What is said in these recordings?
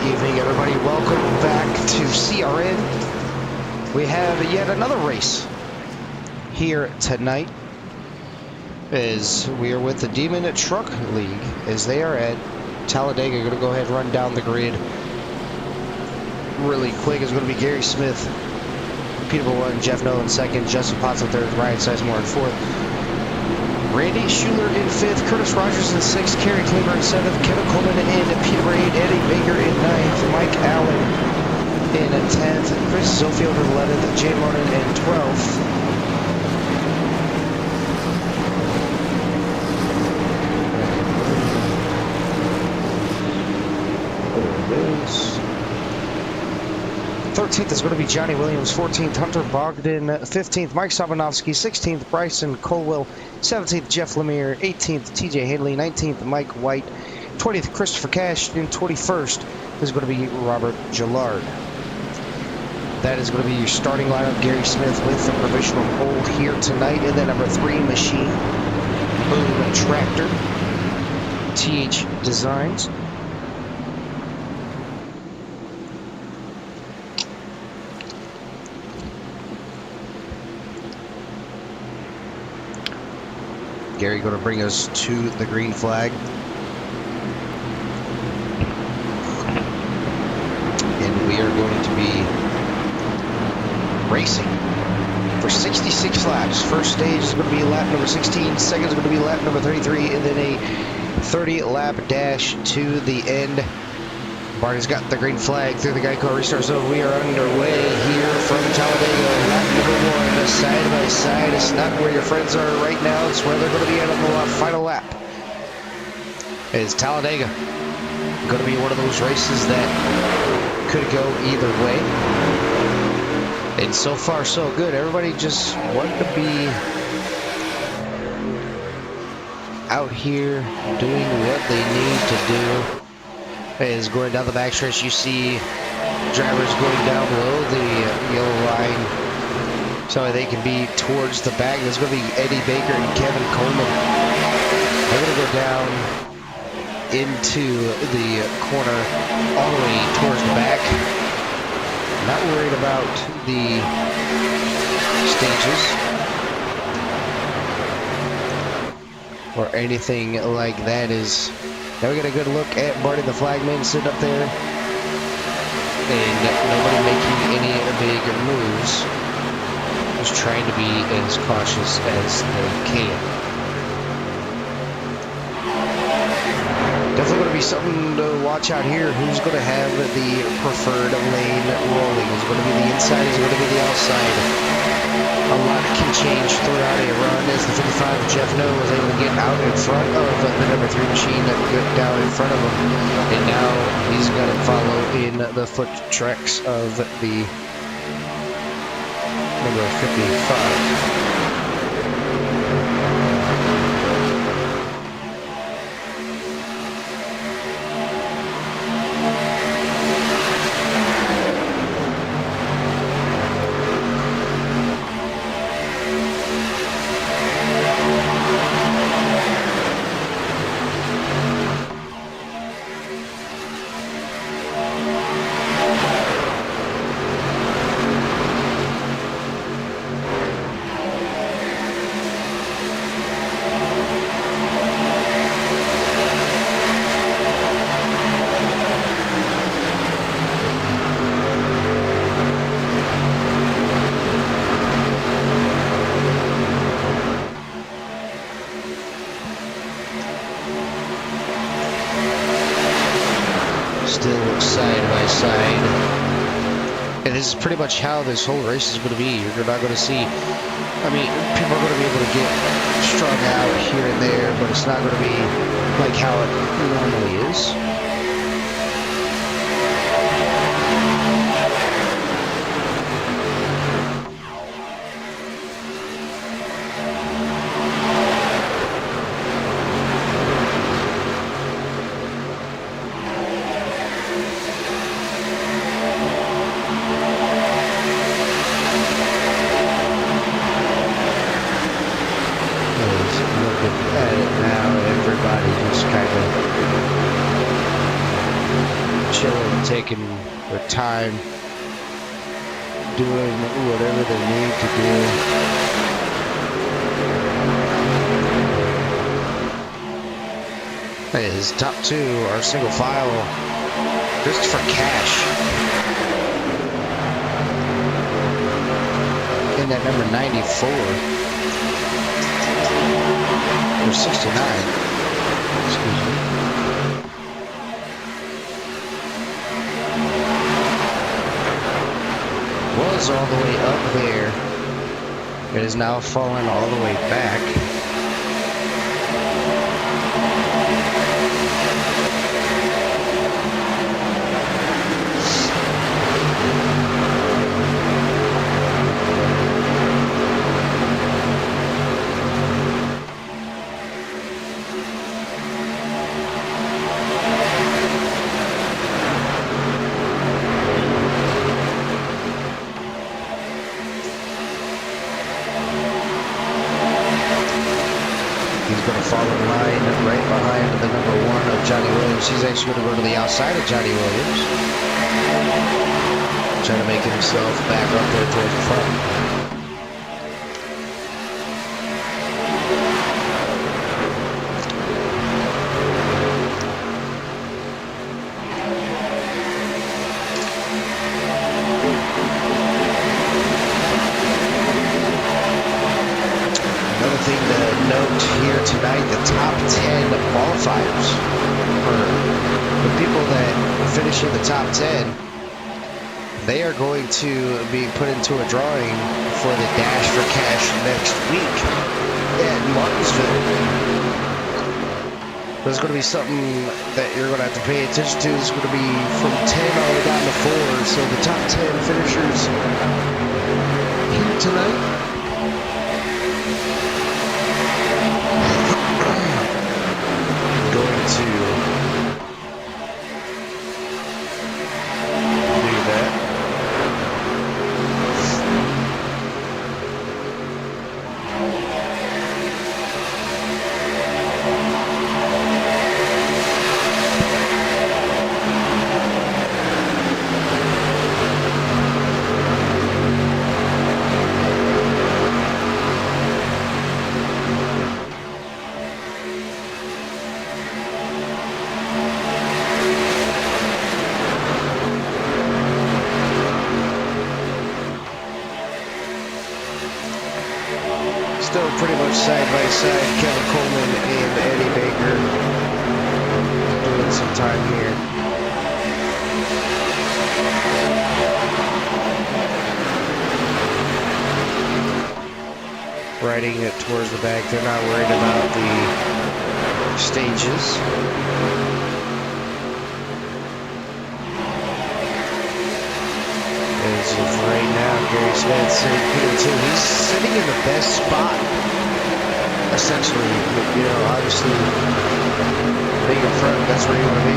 evening, everybody. Welcome back to CRN. We have yet another race here tonight as we are with the Demon Truck League as they are at Talledega. Going to go ahead and run down the grid really quick. It's going to be Gary Smith, Peter 1, Jeff Noe in second, Justin Potts in third, Ryan Sizemore in fourth, Randy Schuler in fifth, Curtis Rogers in sixth, Kerry Kleber in seventh, Kevin Coleman in Peter 8, Eddie Baker in ninth, Mike Allen in 10th, Chris Zofield in 11th, Jay Monin in 12th. There it is. 13th is going to be Johnny Williams, 14th Hunter Bogdan, 15th Mike Sabanovsky, 16th Bryson Colwell, 17th Jeff Lemire, 18th TJ Hanley, 19th Mike White, 20th Christopher Cash, and 21st is going to be Robert Gillard. That is going to be your starting lineup. Gary Smith with the provisional pole here tonight. And then number 3 Machine, Boom Tractor, TH Designs. Gary going to bring us to the green flag. And we are going to be racing for 66 laps. First stage is going to be lap number 16. Second is going to be lap number 33. And then a 30-lap dash to the end. Barney's got the green flag through the Geico restart zone. We are underway here from Talledega. Lap number 1, side by side. It's not where your friends are right now. It's where they're going to be at on the final lap. It's Talledega. Going to be one of those races that could go either way. And so far, so good. Everybody just wanted to be out here doing what they need to do. Is going down the backstretch. You see drivers going down below the yellow line so they can be towards the back. There's going to be Eddie Baker and Kevin Coleman. They're going to go down into the corner all the way towards the back. Not worried about the stages or anything like that. Now we got a good look at Barney the flagman sitting up there, and nobody making any big moves. Just trying to be as cautious as they can. Definitely going to be something to watch out here. Who's going to have the preferred lane rolling? Is it going to be the inside? Is it going to be the outside? A lot can change throughout a run as the 55 Jeff Noe was able to get out in front of the number 3 Machine that got down in front of him. And now he's going to follow in the foot tracks of the number 55. Still side by side, and this is pretty much how this whole race is going to be. You're not going to see, I mean, people are going to be able to get strung out here and there, but it's not going to be like how it normally is. chilling, taking their time, doing whatever they need to do. Hey, his top two are single file. Christopher Cash in that number 94 or 69. Excuse me. Was all the way up there. It is now fallen all the way back. He's actually going to go to the outside of Johnny Williams. Trying to make himself back up there towards the front. Another thing to note here tonight, the top 10 qualifiers. The people that finish in the top 10, they are going to be put into a drawing for the Dash for Cash next week at Martinsville. There's going to be something that you're going to have to pay attention to. It's going to be from 10 all the way down to 4. So the top 10 finishers here tonight. Going to still pretty much side by side, Kevin Coleman and Eddie Baker doing some time here. Riding it towards the back, they're not worried about the stages. As of right now, Gary Smith saying P2. He's sitting in the best spot, essentially. You know, obviously, being up front, that's where you want to be.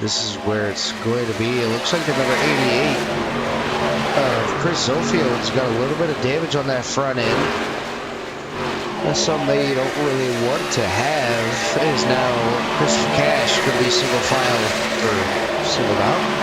This is where it's going to be. It looks like the number 88 of Chris Zofield's got a little bit of damage on that front end. That's something that you don't really want to have. Is now Christopher Cash going to be single file or singled out.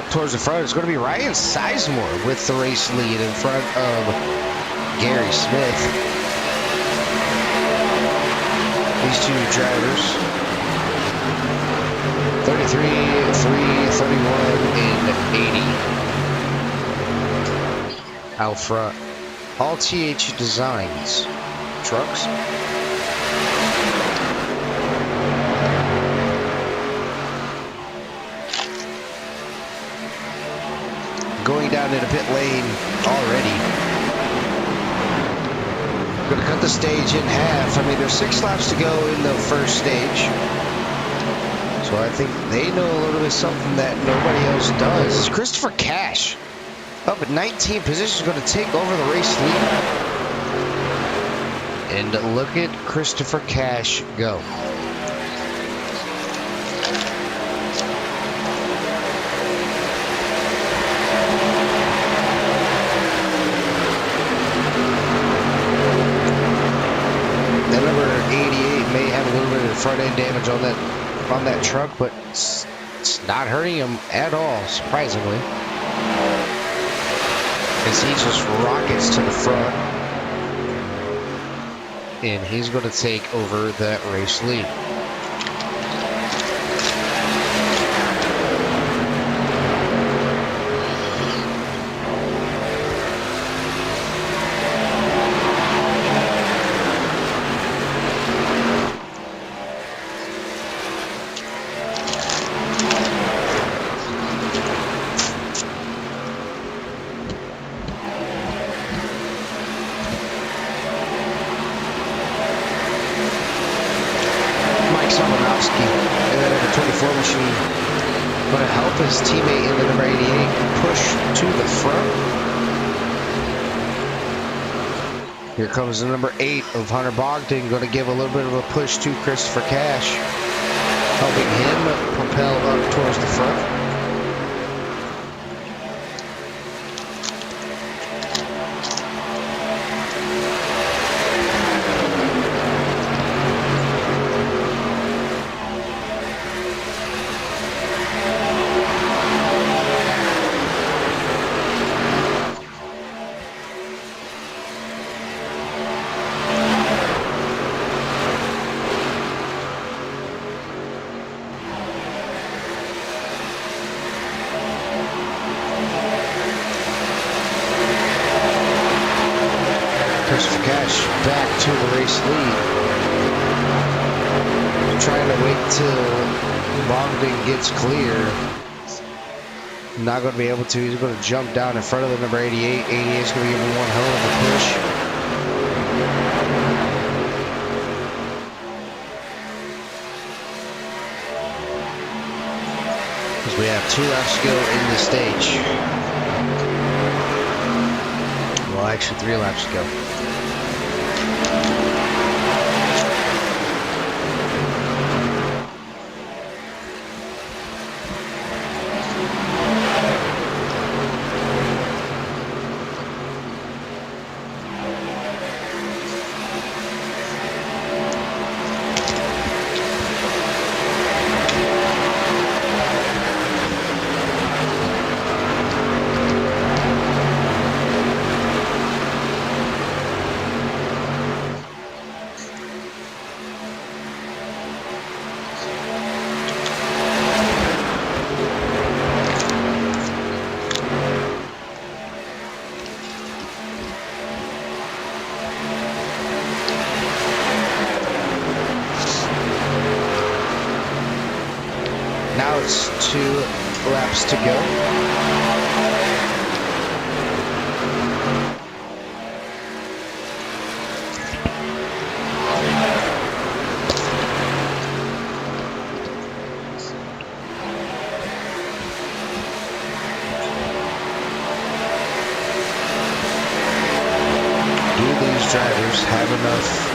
up towards the front. It's going to be Ryan Sizemore with the race lead in front of Gary Smith. These two drivers, 33, 3, 31, and 80 out front. All TH Designs trucks. Going down into pit lane already. Going to cut the stage in half. I mean, there's 6 laps to go in the first stage. So I think they know a little bit something that nobody else does. Christopher Cash up at 19 position, going to take over the race lead. And look at Christopher Cash go. That number 88 may have a little bit of front end damage on that truck, but it's not hurting him at all, surprisingly. As he just rockets to the front, and he's going to take over that race lead. And then number 24 machine going to help his teammate in the number 88 push to the front. Here comes the number 8 of Hunter Bogdan, going to give a little bit of a push to Christopher Cash, helping him propel up towards the front. Christopher Cash back to the race lead. Trying to wait till Bogdan gets clear. Not going to be able to. He's going to jump down in front of the number 88. 88 is going to give him one hell of a push. Because we have 2 laps to go in the stage. Well, actually 3 laps to go. Now it's 2 laps to go. Do these drivers have enough?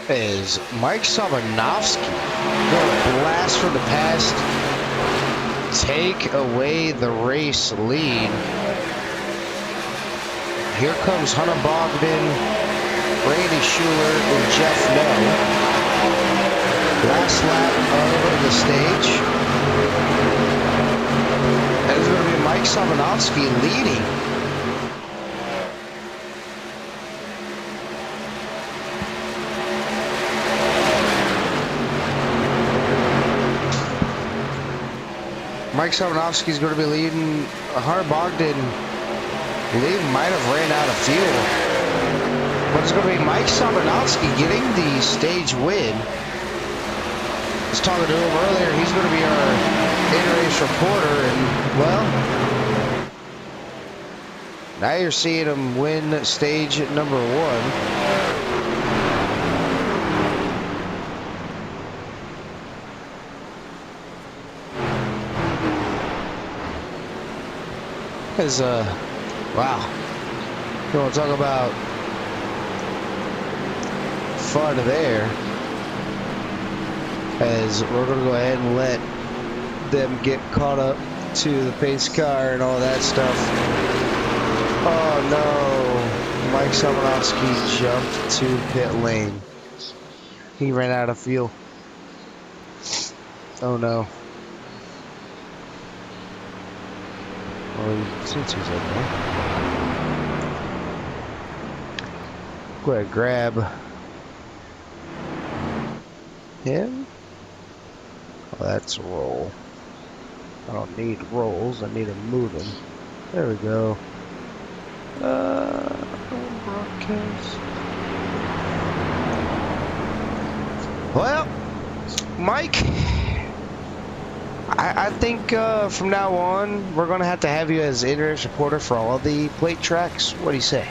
is Mike Sobanovsky going to blast from the past, take away the race lead. Here comes Hunter Bogdan, Randy Schuler, and Jeff Lowe. Last lap of the stage. And it's going to be Mike Sobanovsky leading. Mike Sobanovsky is going to be leading. Hunter Bogdan, I believe, might have ran out of fuel. But it's going to be Mike Sobanovsky getting the stage win. I was talking to him earlier. He's going to be our in-race reporter. And, well, now you're seeing him win stage number 1. Is wow, you want to talk about fun there, as we're going to go ahead and let them get caught up to the pace car and all that stuff. Oh no, Mike Sobanovsky jumped to pit lane. He ran out of fuel. Oh no. Well, since he's in there, go ahead and grab him. Oh, that's a roll. I don't need rolls. I need them moving. There we go. Broadcast. Well, Mike, I think from now on, we're going to have you as in-race reporter for all the plate tracks. What do you say?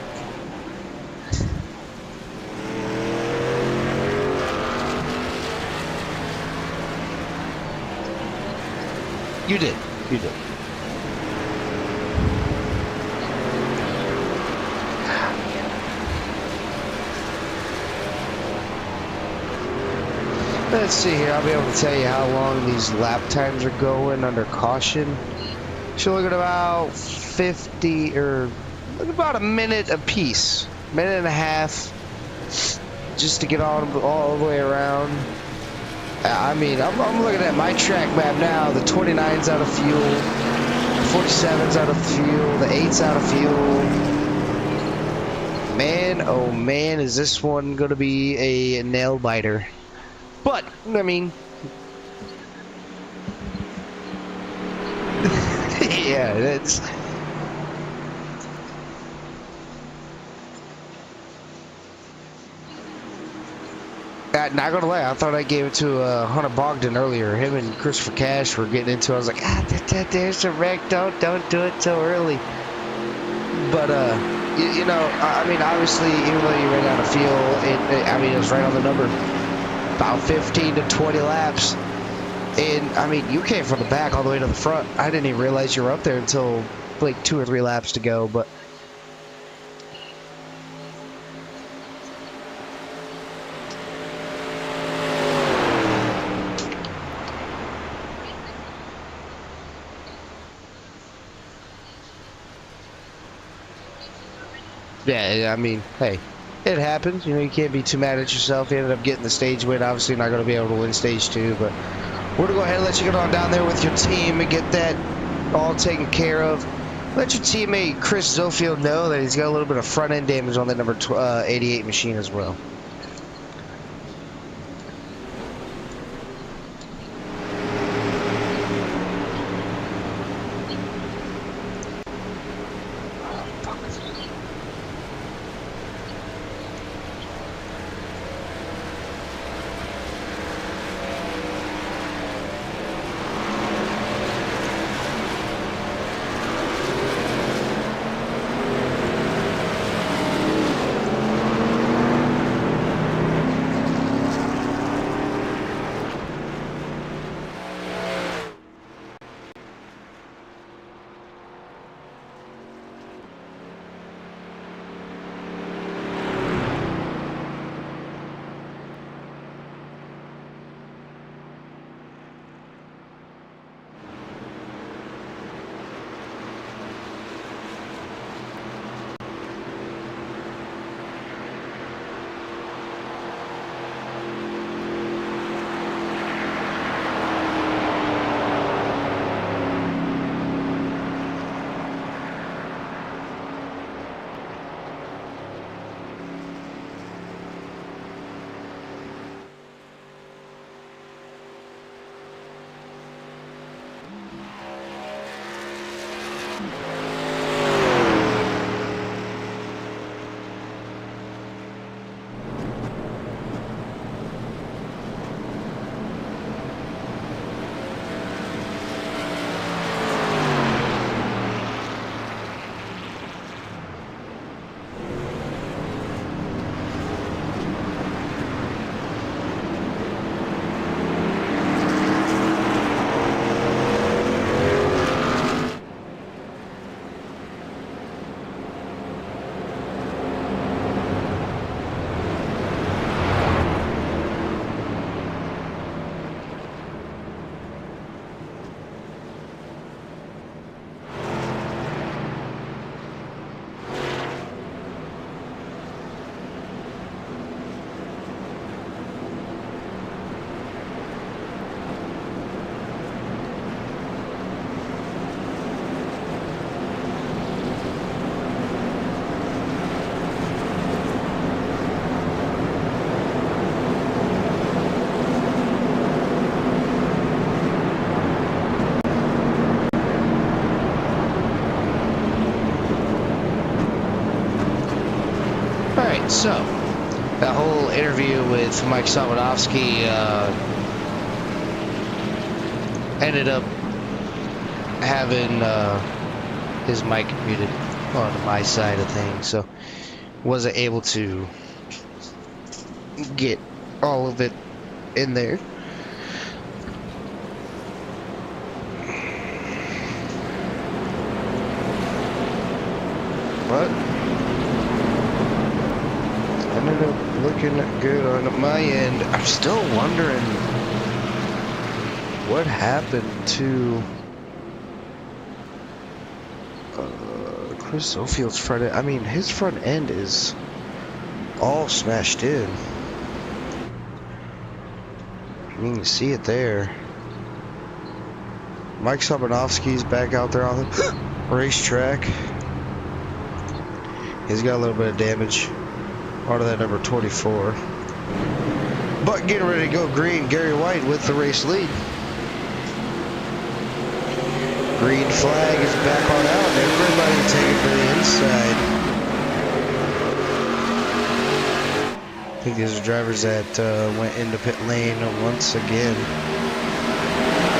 You did. You did. Let's see here. I'll be able to tell you how long these lap times are going under caution. Should look at about 50 or look about a minute apiece, minute and a half, just to get all the way around. I mean, I'm looking at my track map now. The 29's out of fuel, the 47's out of fuel, the 8's out of fuel. Man, oh man, is this one going to be a nail biter? But, I mean, yeah, it's... Not gonna lie, I thought I gave it to Hunter Bogdan earlier. Him and Christopher Cash were getting into it. I was like, there's a wreck. Don't do it so early. But, you know, I mean, obviously, even though you ran out of fuel, I mean, it was right on the number. About 15 to 20 laps. And, I mean, you came from the back all the way to the front. I didn't even realize you were up there until, like, 2 or 3 laps to go. But yeah, I mean, hey, it happens. You know, you can't be too mad at yourself. You ended up getting the stage win. Obviously, not going to be able to win stage 2, but we're going to go ahead and let you get on down there with your team and get that all taken care of. Let your teammate Chris Zofield know that he's got a little bit of front end damage on that number 88 machine as well. So, that whole interview with Mike Sabanovsky ended up having his mic muted on my side of things, so wasn't able to get all of it in there. But ended up looking good on my end. I'm still wondering what happened to Chris Ofield's front end. I mean, his front end is all smashed in. You can see it there. Mike Sabanovsky's back out there on the racetrack. He's got a little bit of damage out of that number 24. But getting ready to go green, Gary White with the race lead. Green flag is back on out. Everybody taking to the inside. I think these are drivers that went into pit lane once again.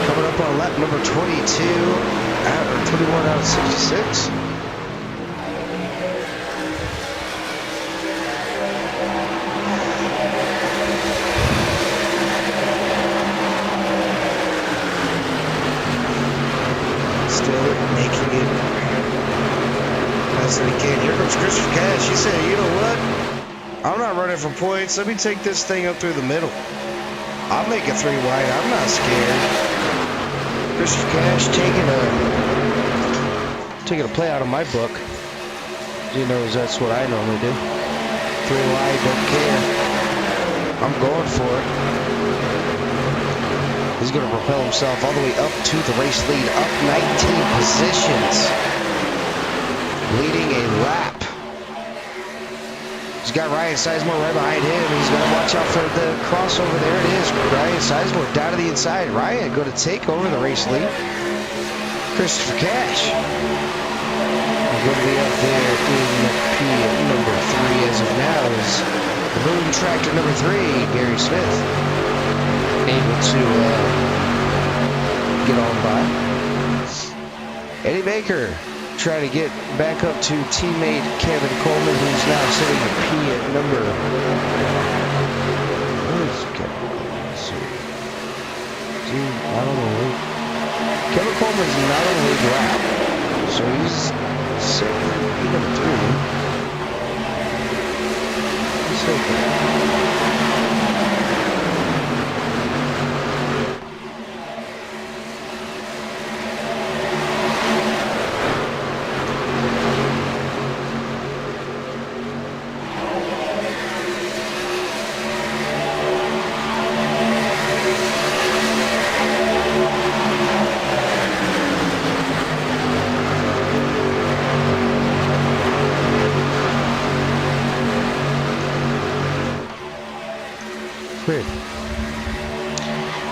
Coming up on lap number 22, or 21 out of 66. Making it best that he can. Here comes Christopher Cash. He said, you know what? I'm not running for points. Let me take this thing up through the middle. I'll make it 3 wide. I'm not scared. Christopher Cash taking a play out of my book. He knows that's what I normally do. 3 wide, don't care. I'm going for it. He's going to propel himself all the way up to the race lead, up 19 positions, leading a lap. He's got Ryan Sizemore right behind him. He's going to watch out for the crossover. There it is. Ryan Sizemore down to the inside. Ryan going to take over the race lead. Christopher Cash going to be up there in P number 3 as of now. Is the boom tractor number 3, Gary Smith, able to get on by. Eddie Baker trying to get back up to teammate Kevin Coleman, who's now sitting at P at number. Where is Kevin? Let's see. I don't know. Kevin Coleman's not on the lead lap, so he's sitting at P number 3. He's okay.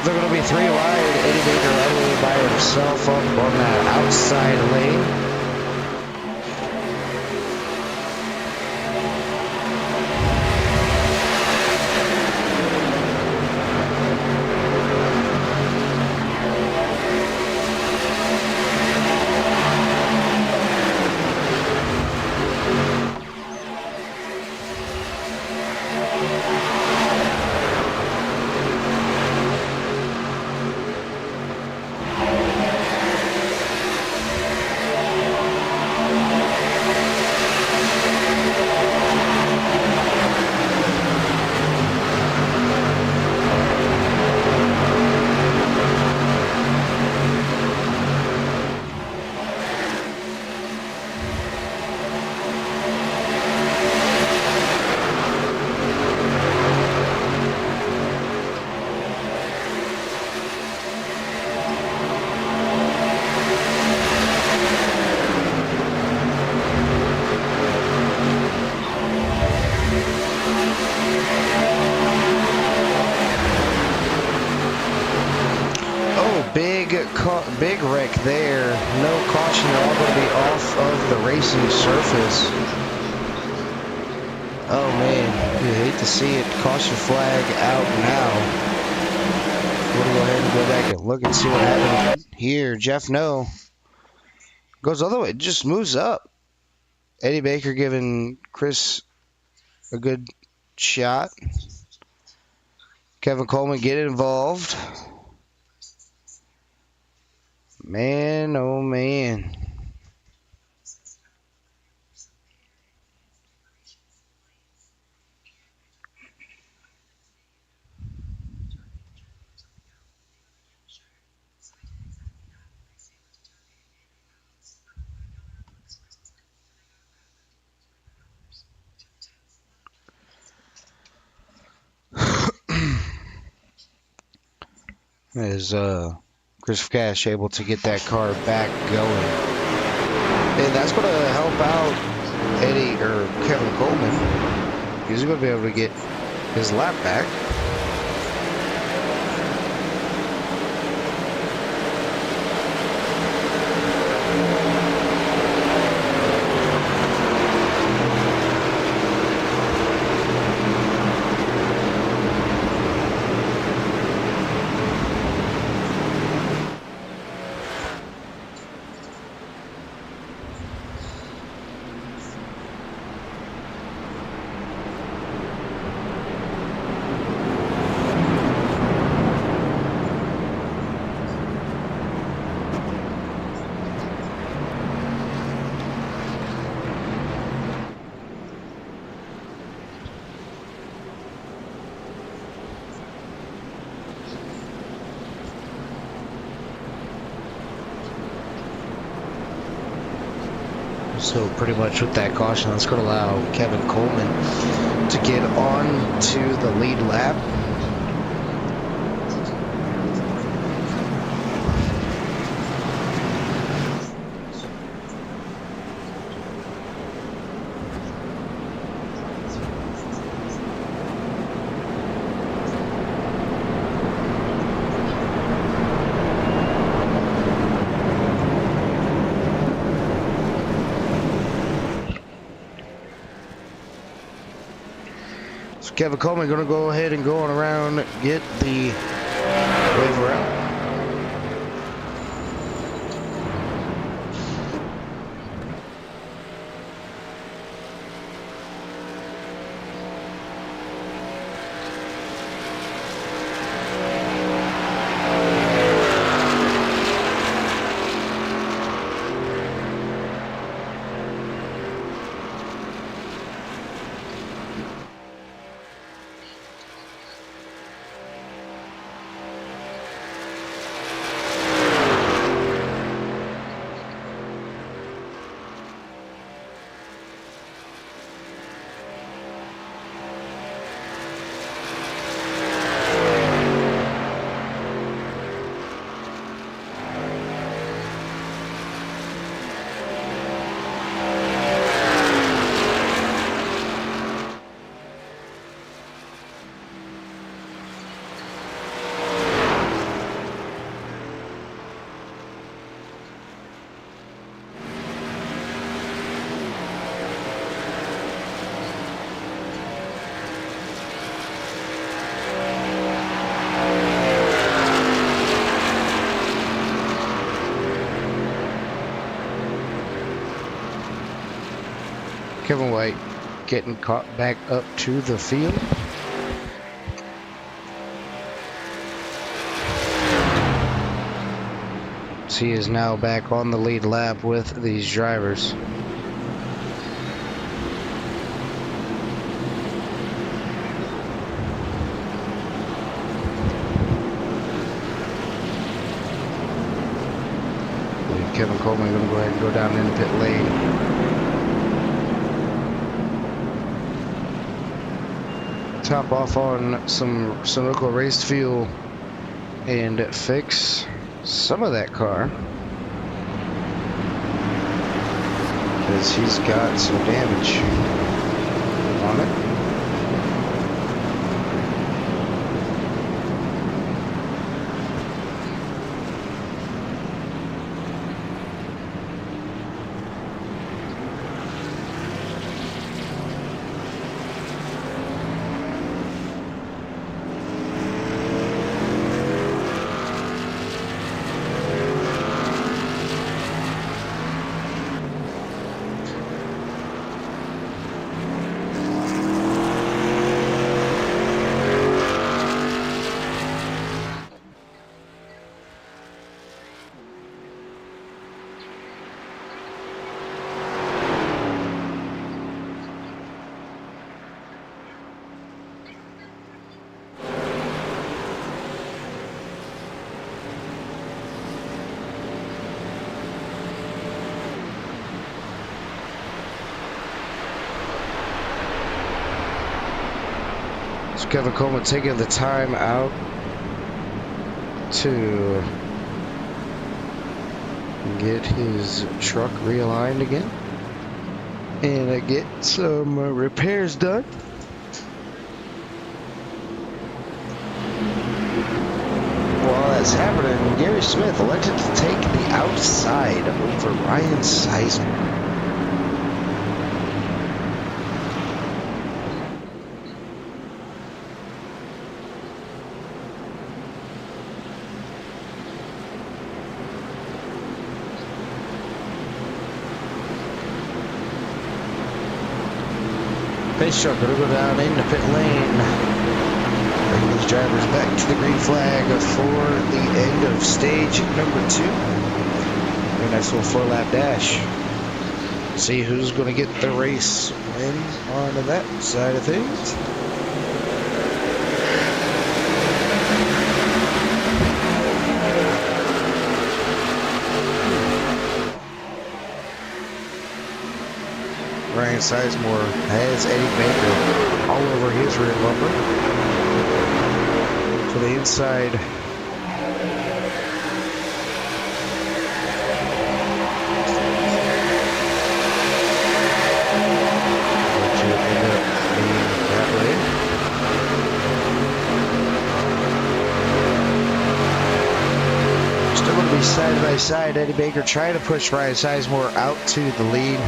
They're going to be 3 wide. Eddie Baker right away by himself up on that outside lane. Big wreck there. No caution. They're all going to be off of the racing surface. Oh man, you hate to see it. Caution flag out now. We'll go ahead and go back and look and see what happened here. Jeff, no. Goes all the way, just moves up. Eddie Baker giving Chris a good shot. Kevin Coleman getting involved. Man, oh man. Is Chris Cash able to get that car back going? And that's going to help out Eddie or Kevin Coleman. He's going to be able to get his lap back. So pretty much with that caution, that's going to allow Kevin Coleman to get on to the lead lap. Kevin Coleman going to go ahead and go on around, get the waiver out. Kevin White getting caught back up to the field. He is now back on the lead lap with these drivers. Kevin Coleman going to go ahead and go down in the pit lane. Top off on some Sunoco race fuel and fix some of that car, because he's got some damage on it. Kevin Coleman taking the time out to get his truck realigned again and get some repairs done. While that's happening, Gary Smith elected to take the outside over Ryan Sizemore. Pace truck going to go down into pit lane. Bring these drivers back to the green flag for the end of stage number 2. Very nice little 4-lap dash. See who's going to get the race win on that side of things. Ryan Sizemore has Eddie Baker all over his rear bumper. To the inside. Which will end up being that way. Still going to be side by side. Eddie Baker trying to push Ryan Sizemore out to the lead.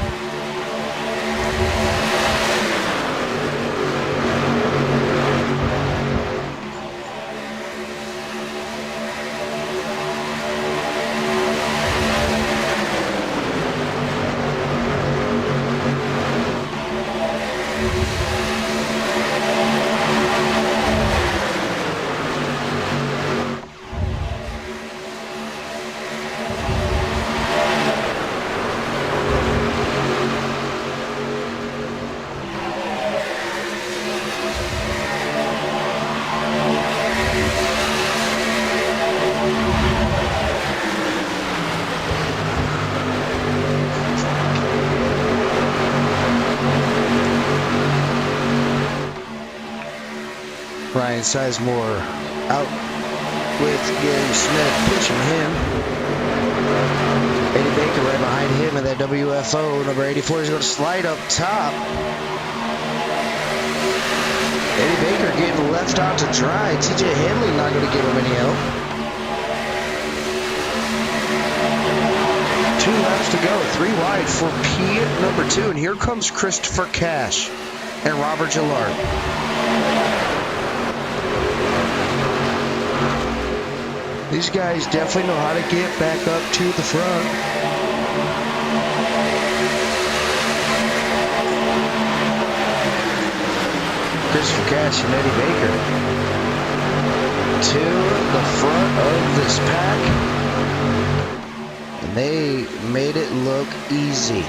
Ryan Sizemore out with Gary Smith pushing him. Eddie Baker right behind him, and that WFO number 84 is going to slide up top. Eddie Baker getting left out to dry. TJ Hanley not going to give him any help. 2 laps to go, 3 wide for P number 2, and here comes Christopher Cash and Robert Gillard. These guys definitely know how to get back up to the front. Christopher Cash and Eddie Baker to the front of this pack. And they made it look easy.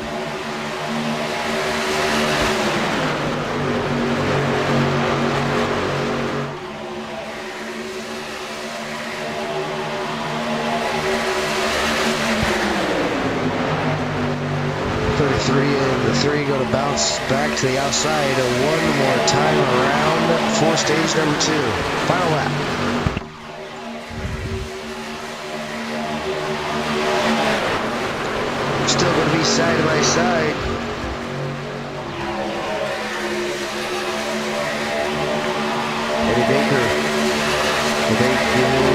And the 3 going to bounce back to the outside one more time around for stage number 2. Final lap. Still going to be side by side. Eddie Baker with a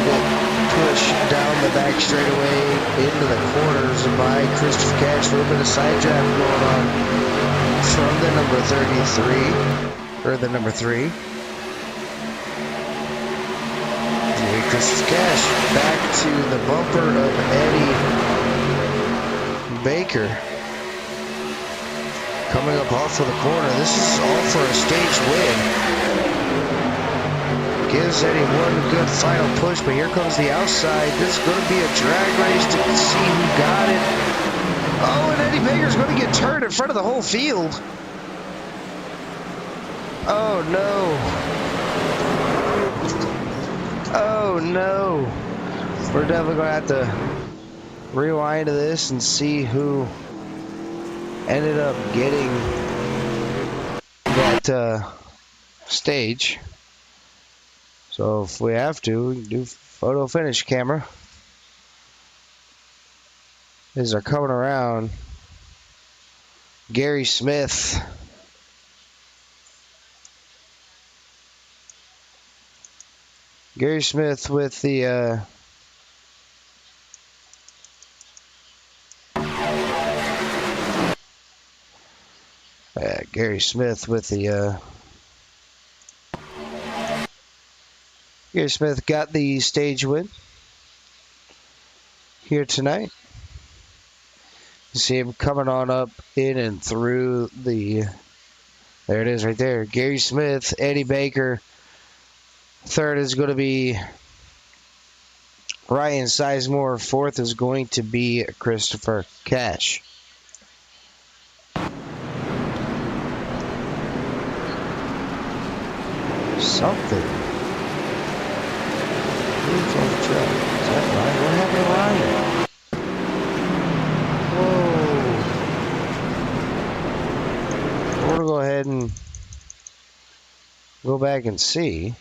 good push down the back straightaway into the corners by Christopher Cash. A little bit of side draft going on from the number 33, or the number 3. And Christopher Cash back to the bumper of Eddie Baker. Coming up off of the corner. This is all for a stage win. Gives Eddie one good final push, but here comes the outside. This is going to be a drag race to see who got it. Oh, and Eddie Baker's going to get turned in front of the whole field. Oh, no. Oh, no. We're definitely going to have to rewind to this and see who ended up getting that stage. So if we have to, we can do photo finish camera. As they're coming around, Gary Smith. Gary Smith with the Gary Smith got the stage win here tonight. You see him coming on up in and through the. There it is right there. Gary Smith, Eddie Baker. Third is going to be Ryan Sizemore. Fourth is going to be Christopher Cash. Something. Who's on the track? Is that Ryan? What happened to Ryan? Whoa. We're going to go ahead and go back and see.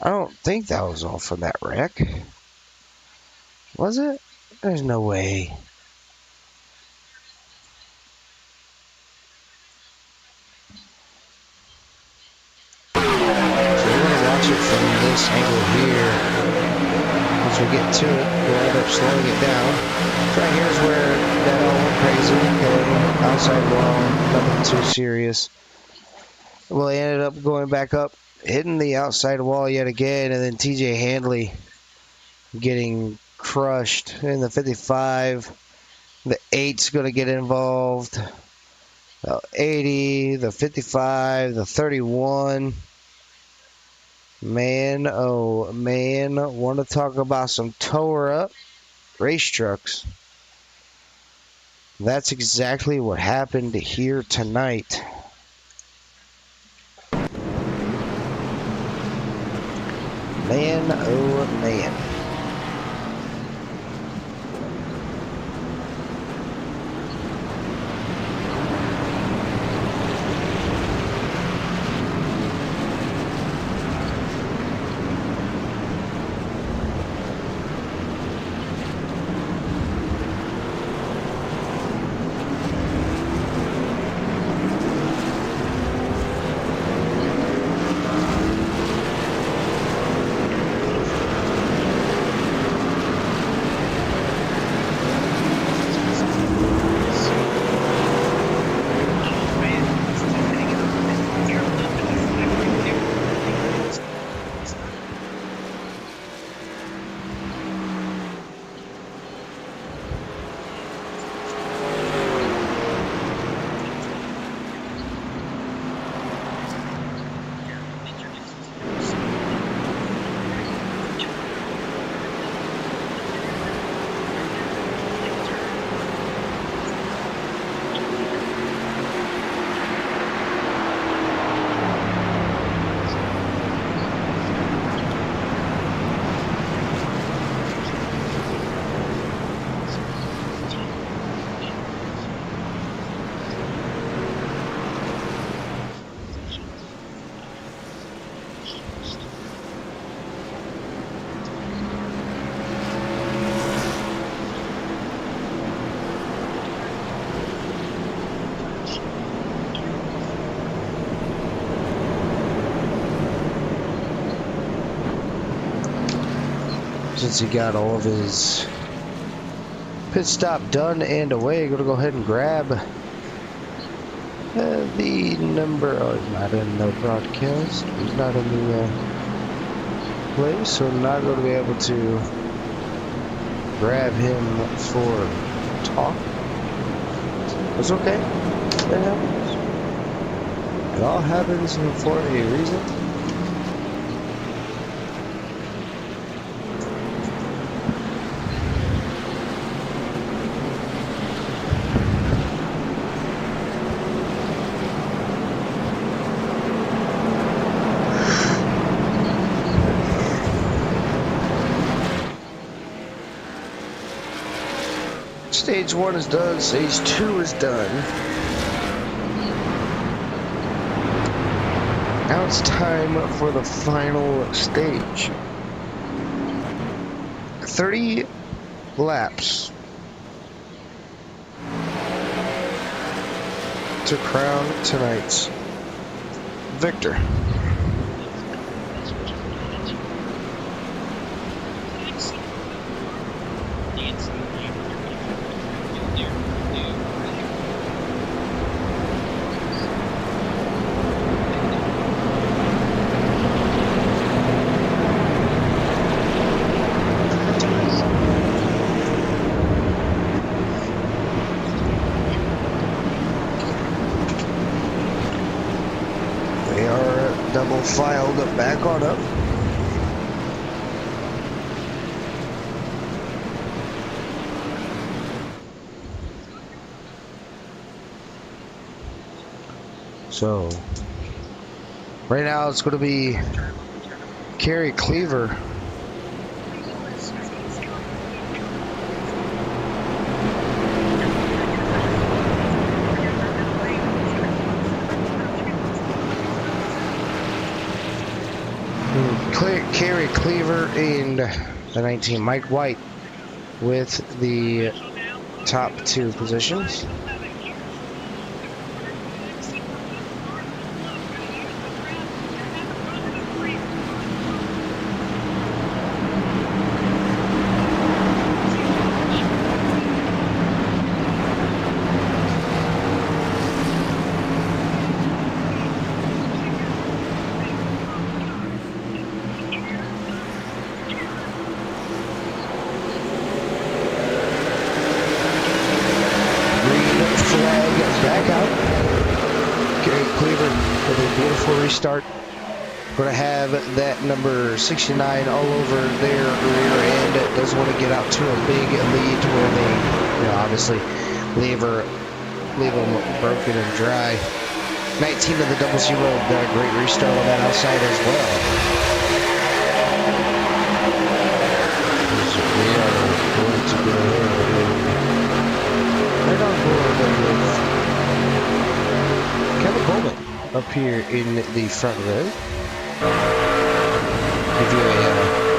I don't think that was all from that wreck. Was it? There's no way. So we're going to watch it from this angle here. Once we get to it, we'll end up slowing it down. So right here's where that all went crazy. Okay, outside wall, nothing too serious. Well, he ended up going back up, hitting the outside wall yet again, and then TJ Handley getting crushed in the 55. The 8's going to get involved. The 80, the 55, the 31. Man, oh man, want to talk about some tower-up race trucks. That's exactly what happened here tonight. Man, oh man. Since he got all of his pit stop done and away, I'm going to go ahead and grab the number. Oh, he's not in the broadcast. He's not in the place, so I'm not going to be able to grab him for talk. It's okay. It happens. It all happens for a reason. Stage 1 is done, stage 2 is done. Now it's time for the final stage. 30 laps to crown tonight's victor. They are double filed back on up. So, right now it's going to be Kerry Cleaver. Kerry Cleaver and the 19 Mike White with the top two positions. Back out. Kerry Cleaver with a beautiful restart. Going to have that number 69 all over their rear end. Doesn't want to get out to a big lead to where they, obviously leave them broken and dry. 19 of the 00 got a great restart on that outside as well. We are going to go right on board with Kevin Coleman up here in the front row. Give you a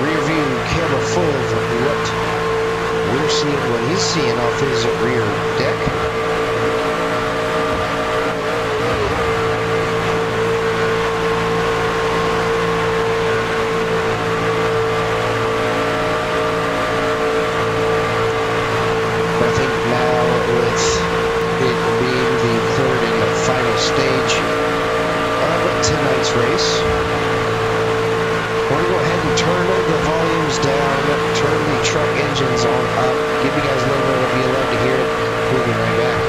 rear view camera full of what we're seeing, what he's seeing off his rear deck. But I think now with it being the third and final stage of tonight's race, we're going to go ahead and turn the volumes down, turn the truck engines on up, give you guys a little bit of you love to hear it. We'll be right back.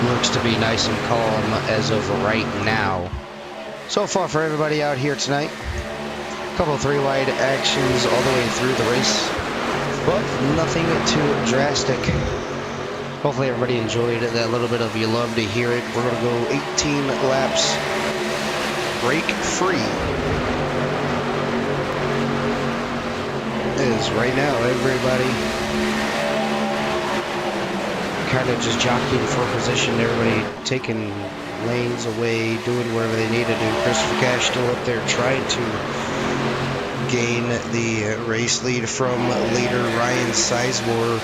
looks to be nice and calm as of right now. So far for everybody out here tonight, a couple of three-wide actions all the way through the race, but nothing too drastic. Hopefully everybody enjoyed that little bit of, you love to hear it. We're going to go 18 laps break free. As right now everybody kind of just jockeying for position, everybody taking lanes away, doing whatever they need to do. Christopher Cash still up there trying to gain the race lead from leader Ryan Sizemore.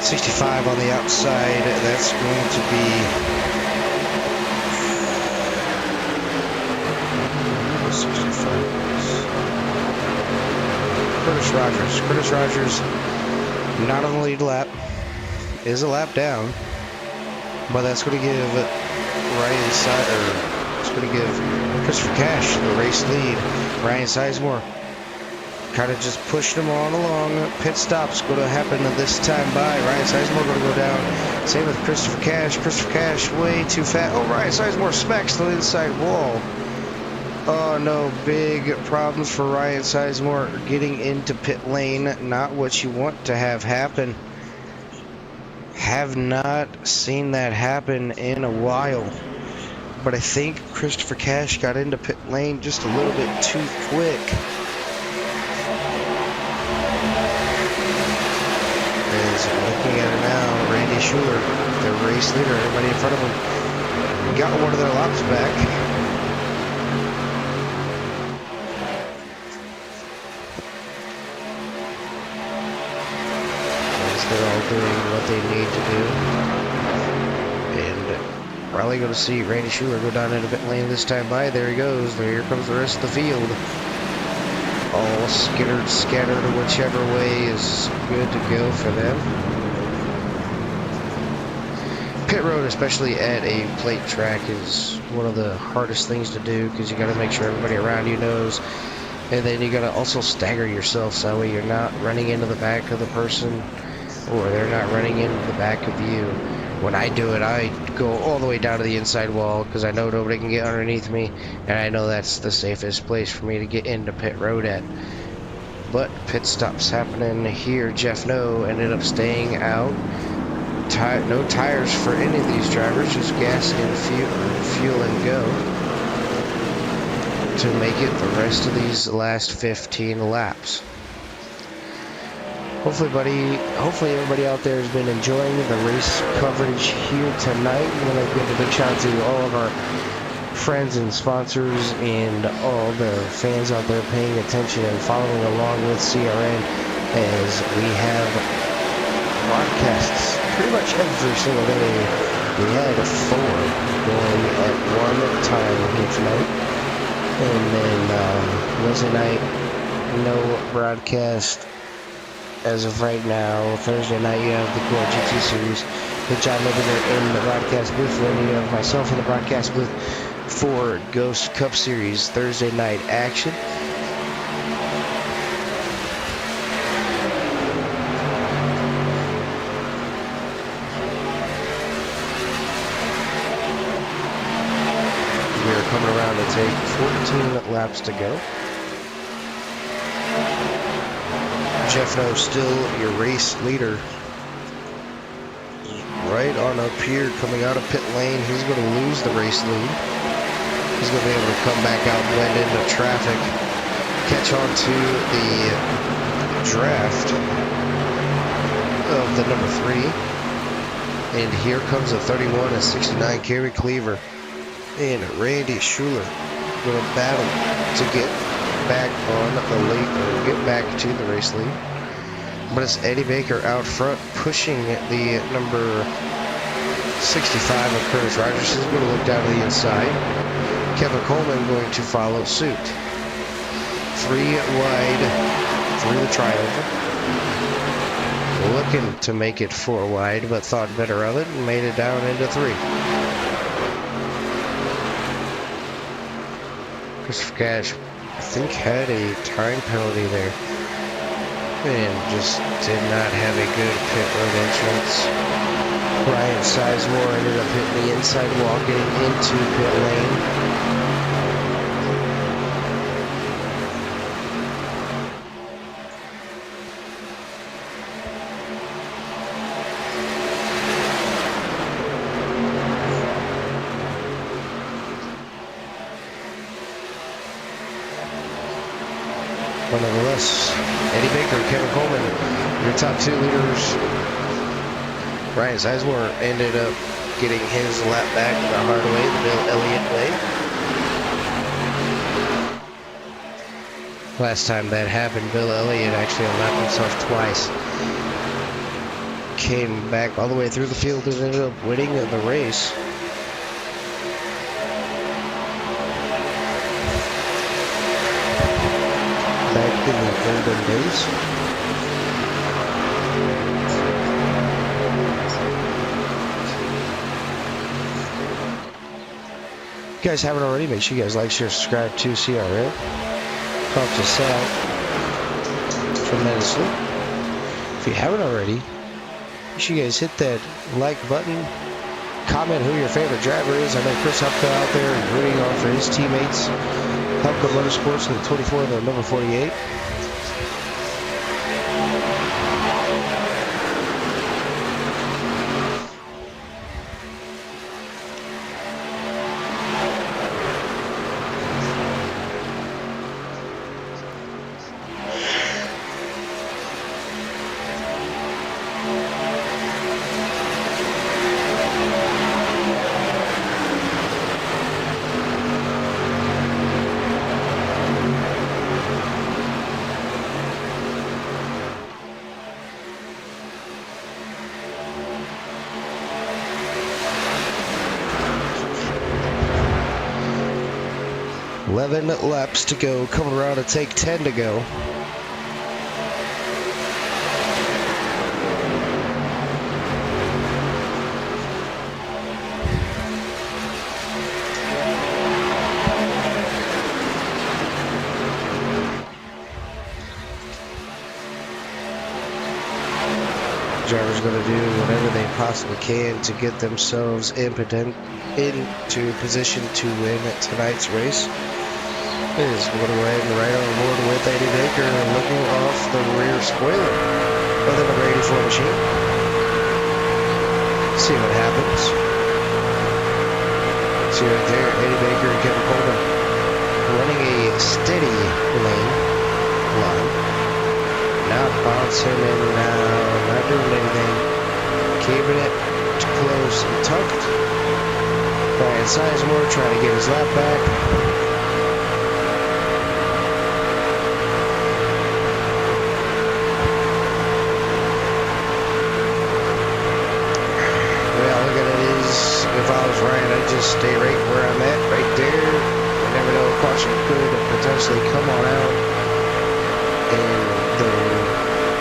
65 on the outside. That's going to be 65. Curtis Rogers. Curtis Rogers not on the lead lap. Is a lap down, but that's going to give Ryan it's going to give Christopher Cash the race lead. Ryan Sizemore kind of just pushed him on along. Pit stop's going to happen this time by. Ryan Sizemore going to go down. Same with Christopher Cash. Christopher Cash way too fat. Oh, Ryan Sizemore smacks the inside wall. Oh no, big problems for Ryan Sizemore getting into pit lane. Not what you want to have happen. Have not seen that happen in a while. But I think Christopher Cash got into pit lane just a little bit too quick. As looking at it now, Randy Schuler, the race leader, everybody in front of him, got one of their laps back. They're all doing what they need to do. And probably going to see Randy Schuler go down into pit lane this time by. There he goes. Here comes the rest of the field. All scattered whichever way is good to go for them. Pit road, especially at a plate track, is one of the hardest things to do because you got to make sure everybody around you knows. And then you got to also stagger yourself so that way you're not running into the back of the person, or they're not running into the back of you. When I do it, I go all the way down to the inside wall because I know nobody can get underneath me, and I know that's the safest place for me to get into pit road at. But pit stops happening here. Jeff No ended up staying out. No tires for any of these drivers, just gas and fuel and go to make it the rest of these last 15 laps. Hopefully everybody out there has been enjoying the race coverage here tonight. I want to give a big shout out to all of our friends and sponsors and all the fans out there paying attention and following along with CRN, as we have broadcasts pretty much every single day. We had 4 going at one time here tonight, and then Wednesday night no broadcast. As of right now, Thursday night you have the Core GT Series with John Livinger in the broadcast booth, and then you have myself in the broadcast booth for Ghost Cup Series Thursday night action. We are coming around to take 14 laps to go. Jeff No still your race leader. Right on up here, coming out of pit lane. He's going to lose the race lead. He's going to be able to come back out, blend into traffic, catch on to the draft of the number 3. And here comes a 31 and 69 Kerry Cleaver. And Randy Schuler going to battle to get back on the lead, or get back to the race lead. But it's Eddie Baker out front pushing the number 65 of Curtis Rogers. He's going to look down to the inside. Kevin Coleman going to follow suit. 3 wide through the trioval. Looking to make it 4 wide, but thought better of it and made it down into 3. Christopher Cash, I think, had a time penalty there and just did not have a good pit road entrance. Ryan Sizemore ended up hitting the inside wall, getting into pit lane. But nevertheless, Eddie Baker and Kevin Coleman, your top two leaders. Ryan Sizemore ended up getting his lap back the hard way, the Bill Elliott way. Last time that happened, Bill Elliott actually lapped himself twice. Came back all the way through the field and ended up winning the race. Back in the olden days. If you guys haven't already, make sure you guys like, share, subscribe to CRM. Helps us out tremendously. If you haven't already, make sure you guys hit that like button. Comment who your favorite driver is. I know Chris Hupka out there is rooting on for his teammates. Hupka Motorsports in the 24 and the number 48. 11 laps to go, coming around to take 10 to go. Drivers going to do whatever they possibly can to get themselves into position to win tonight's race. Is going to go ahead and right on board with Eddie Baker, looking off the rear spoiler of the number 84 machine. See what happens. See right there, Eddie Baker and Kevin Coleman running a steady line. Not bouncing and not doing anything. Keeping it close and tucked. Ryan Sizemore trying to get his lap back. If I was Ryan, I'd just stay right where I'm at, right there. You never know, a caution could potentially come on out. And the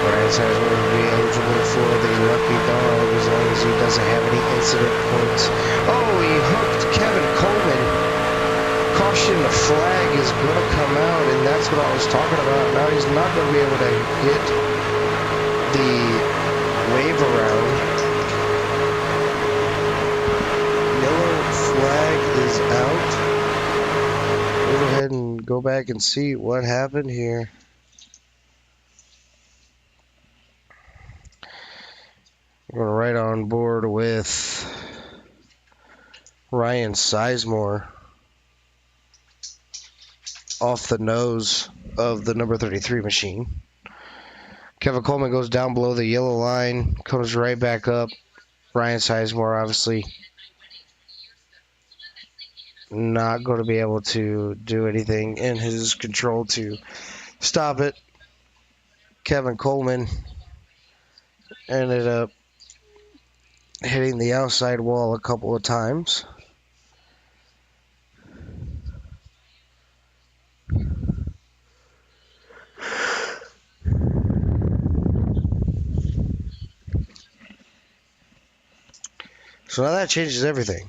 Ryan Sizemore will be eligible for the lucky dog as long as he doesn't have any incident points. Oh, he hooked Kevin Coleman. Caution, the flag is going to come out, and that's what I was talking about. Now he's not going to be able to get the wave around. Flag is out. We'll go ahead and go back and see what happened here. We're right on board with Ryan Sizemore off the nose of the number 33 machine. Kevin Coleman goes down below the yellow line, comes right back up. Ryan Sizemore obviously not going to be able to do anything in his control to stop it. Kevin Coleman ended up hitting the outside wall a couple of times. So now that changes everything.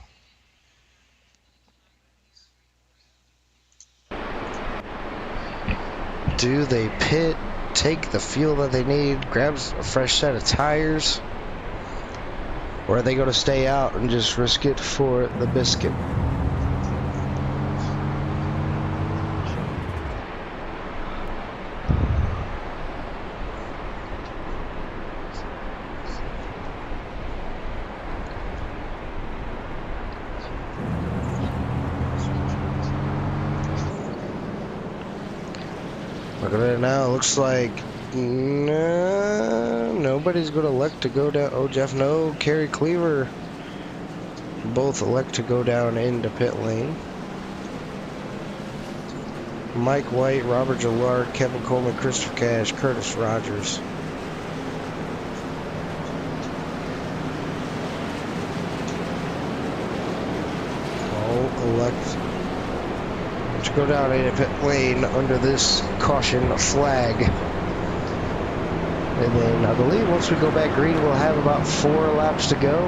Do they pit, take the fuel that they need, grab a fresh set of tires? Or are they going to stay out and just risk it for the biscuit? Look at it now. Looks like nobody's going to elect to go down. Oh, Jeff, no. Kerry Cleaver. Both elect to go down into pit lane. Mike White, Robert Gillard, Kevin Coleman, Christopher Cash, Curtis Rogers. All elect to go down into pit lane under this caution flag. And then I believe once we go back green, we'll have about 4 laps to go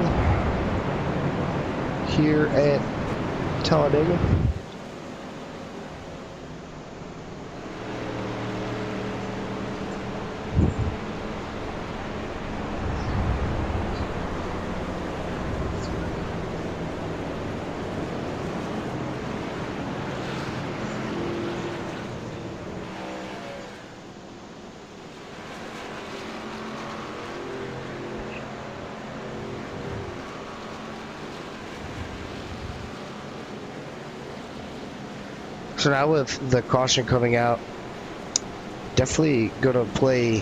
here at Talledega. So now with the caution coming out, definitely going to play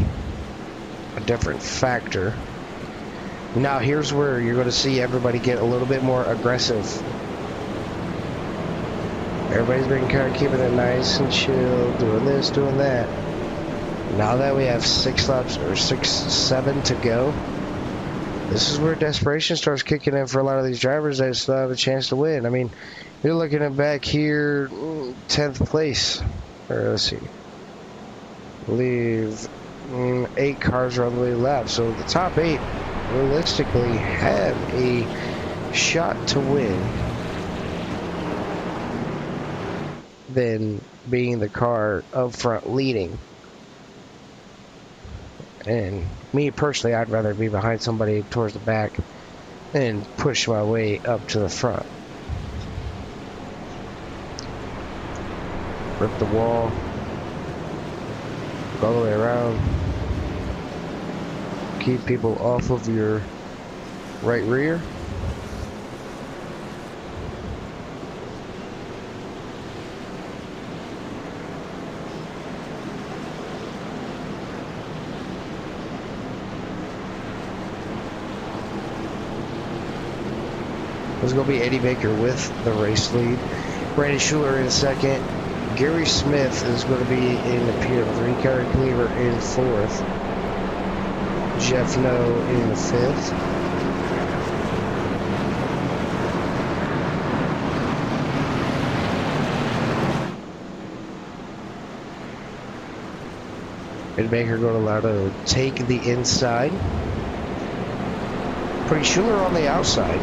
a different factor. Now here's where you're going to see everybody get a little bit more aggressive. Everybody's been kind of keeping it nice and chill, doing this, doing that. Now that we have 6 laps or 7 to go, this is where desperation starts kicking in for a lot of these drivers that still have a chance to win. I mean, you're looking at back here, 10th place. Or let's see. I believe 8 cars are on the lead lap. So the top 8 realistically have a shot to win than being the car up front leading. And me personally, I'd rather be behind somebody towards the back and push my way up to the front. Rip the wall, go all the way around, keep people off of your right rear. There's going to be Eddie Baker with the race lead. Brandon Schuler in second. Gary Smith is going to be in the P3. Kerry Cleaver in 4th. Jeff No in 5th. Eddie Baker going to allow to take the inside. Putting Schuler on the outside.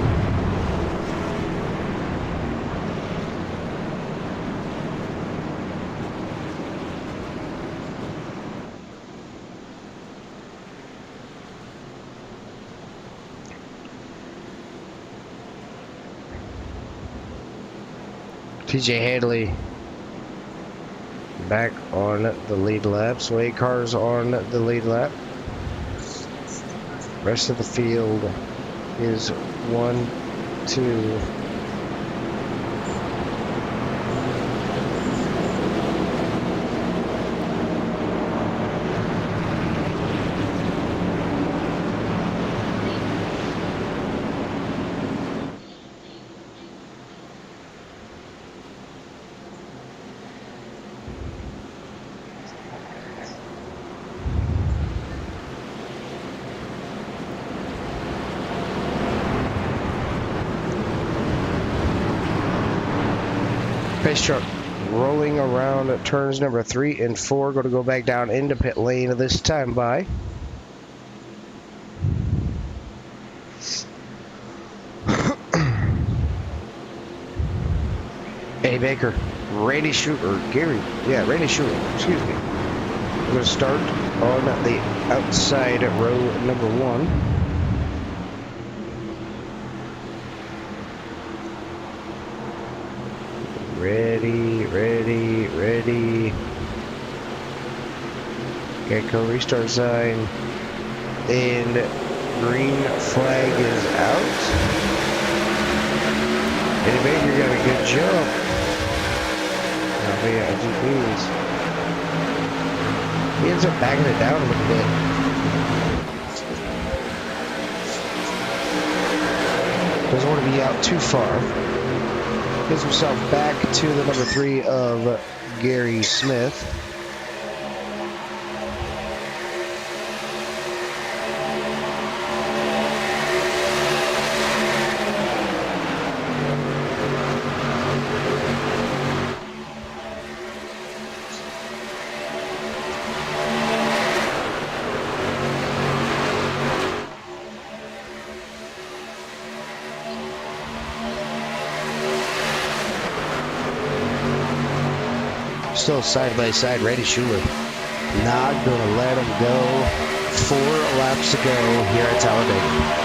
TJ Hadley back on the lead lap. So 8 cars on the lead lap. Rest of the field is 1, 2. Pace truck rolling around at turns number 3 and 4. Going to go back down into pit lane this time by Eddie Baker, Randy Schuler, Randy Schuler, excuse me. We're going to start on the outside row number 1. Ready, ready, ready. Gecko restart sign. And green flag is out. Eddie Baker got a good jump. Oh yeah, GPs. He ends up backing it down a little bit. Doesn't want to be out too far. Gets himself back to the number 3 of Gary Smith. Still side by side, Randy Schuler. Not gonna let him go. 4 laps to go here at Talledega.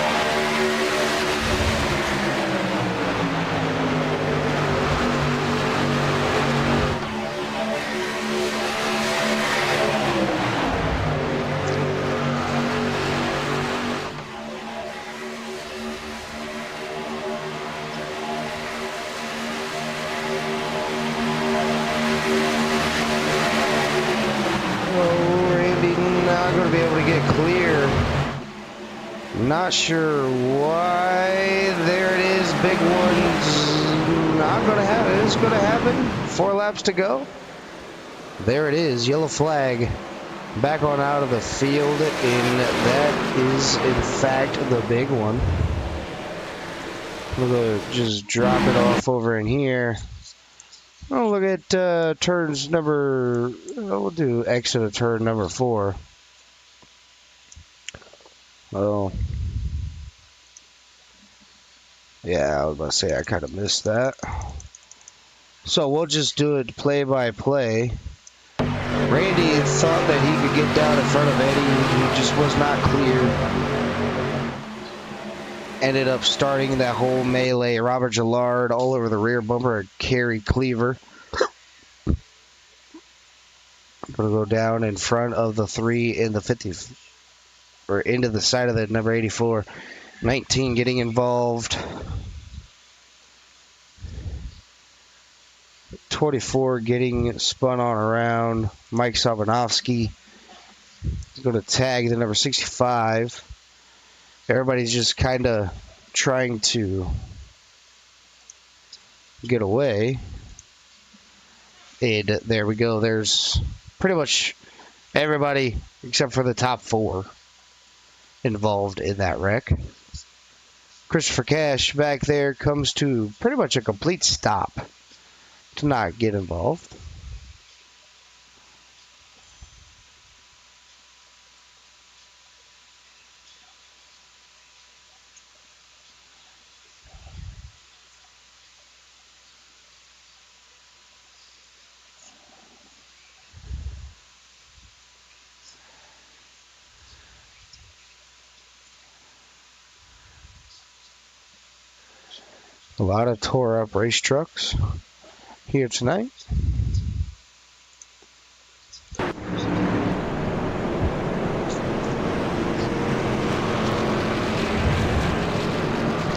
Not sure why. There it is. Big one's not going to happen. It's going to happen. 4 laps to go. There it is. Yellow flag. Back on out of the field. And that is, in fact, the big one. We'll go just drop it off over in here. Oh, look at turns number... We'll do exit of turn number 4. Oh. Yeah, I was about to say I kind of missed that. So we'll just do it play by play. Randy thought that he could get down in front of Eddie. He just was not cleared. Ended up starting that whole melee. Robert Gillard all over the rear bumper of Kerry Cleaver. Gonna go down in front of the 3 in the 50, or into the side of the number 84. 19 getting involved. 24 getting spun on around. Mike Sabanovsky is going to tag the number 65. Everybody's just kind of trying to get away. And there we go. There's pretty much everybody except for the top 4 involved in that wreck. Christopher Cash back there comes to pretty much a complete stop to not get involved. A lot of tore up race trucks here tonight.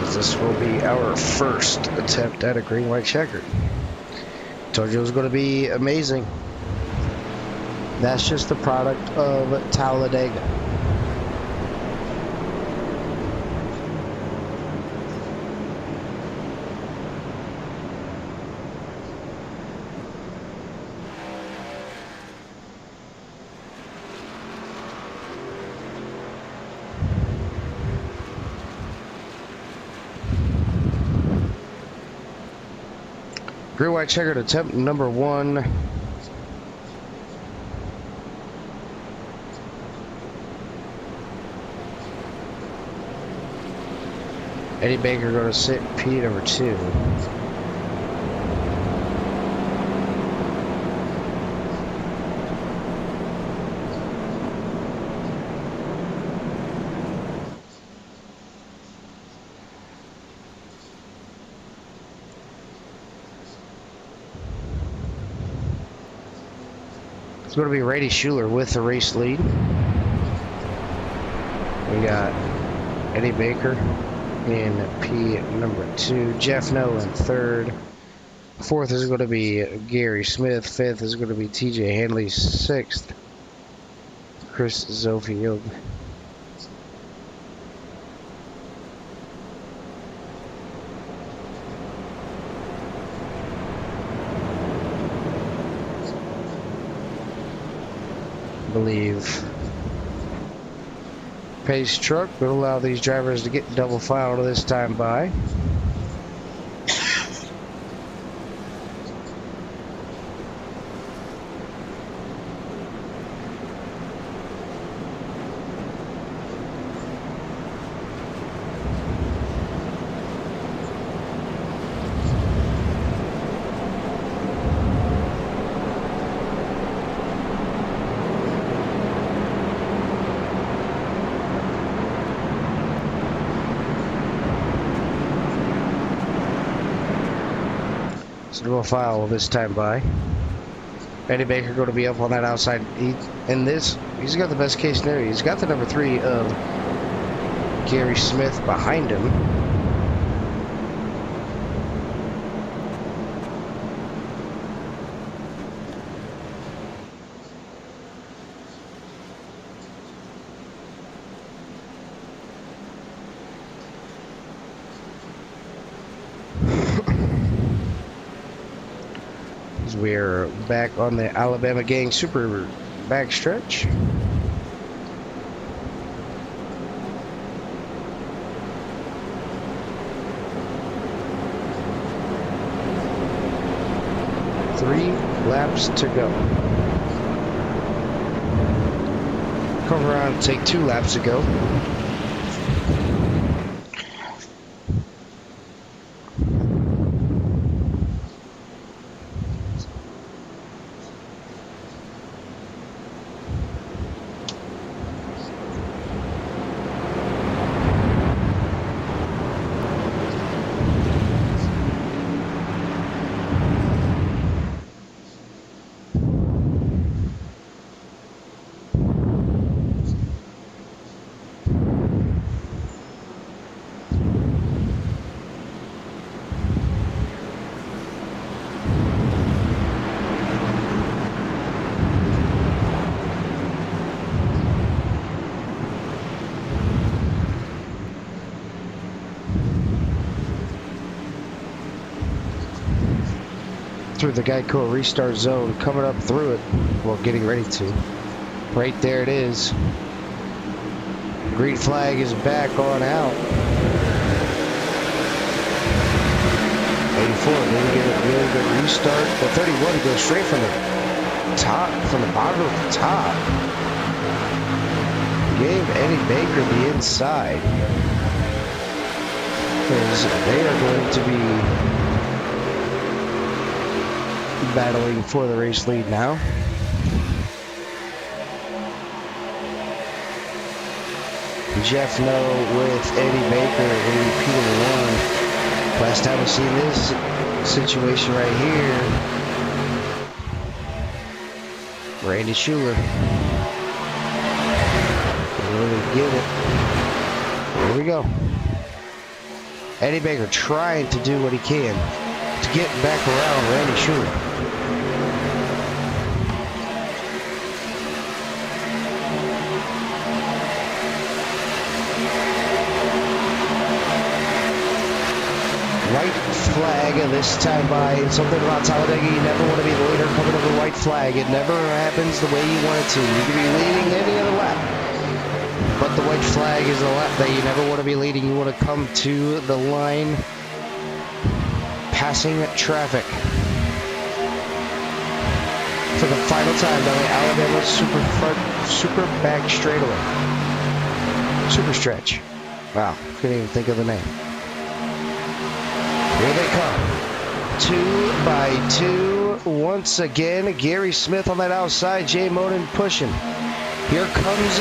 This will be our first attempt at a green-white checkered. Told you it was going to be amazing. That's just the product of Talledega. Green white checkered attempt number 1. Eddie Baker going to sit P number 2. going to be Randy Schuler with the race lead. We got Eddie Baker in P number 2. Jeff Noe in 3rd. 4th is going to be Gary Smith. 5th is going to be TJ Hanley. 6th, Chris Zofield. I believe pace truck will allow these drivers to get double file this time by. Double file this time by. Eddie Baker going to be up on that outside. He's got the best case scenario. He's got the number 3 of Gary Smith behind him. We're back on the Alabama Gang Super backstretch. Three laps to go. Come around and take 2 laps to go. Through the Geico restart zone, coming up through it. Well, getting ready to. Right there it is. Green flag is back on out. 84, maybe get a really good restart. The 31 goes straight from the top, from the bottom of the top. Gave Eddie Baker the inside. Because they are going to be battling for the race lead now. Jeff Noe with Eddie Baker in P1. Last time we've seen this situation right here, Randy Schuler. Really get it. Here we go. Eddie Baker trying to do what he can to get back around Randy Schuler. White flag this time by. Something about Talledega, you never want to be the leader coming over the white flag. It never happens the way you want it to. You can be leading any other lap, but the white flag is the lap that you never want to be leading. You want to come to the line passing traffic for the final time down the Alabama super back straightaway. Super stretch. Wow, couldn't even think of the name. Here they come. 2 by 2. Once again, Gary Smith on that outside. Jay Moden pushing. Here comes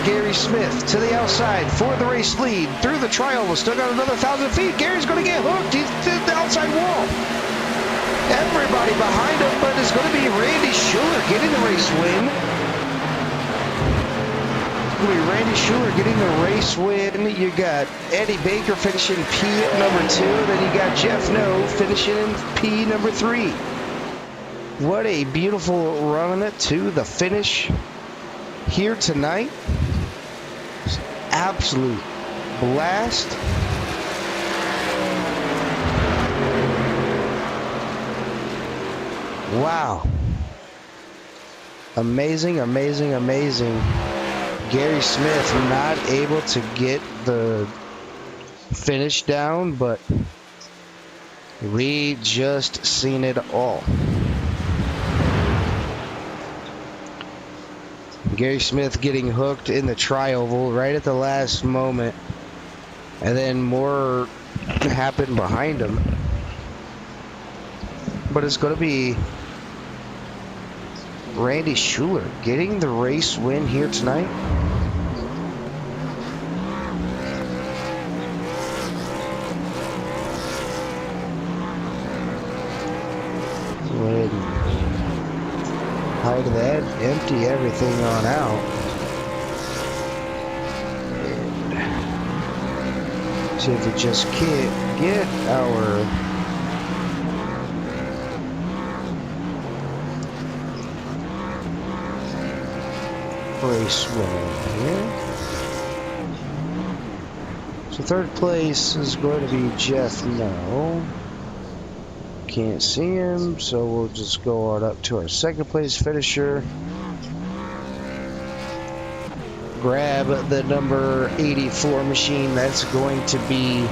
Gary Smith to the outside for the race lead. Through the trioval. Still got another 1,000 feet. Gary's going to get hooked. He's to the outside wall. Everybody behind him, but it's going to be Randy Schuler getting the race win. Randy Schuler getting the race win. You got Eddie Baker finishing P number 2. Then you got Jeff No finishing in P number 3. What a beautiful run to the finish here tonight. Absolute blast. Wow. Amazing, amazing, amazing. Gary Smith not able to get the finish down, but we just seen it all. Gary Smith getting hooked in the tri-oval right at the last moment, and then more happened behind him. But it's going to be Randy Schuler getting the race win here tonight. Go ahead and hide that, empty everything on out. And see if we just can't get our race winner here. So third place is going to be Jeff No. Can't see him, so we'll just go on up to our second place finisher. Grab the number 84 machine. That's going to be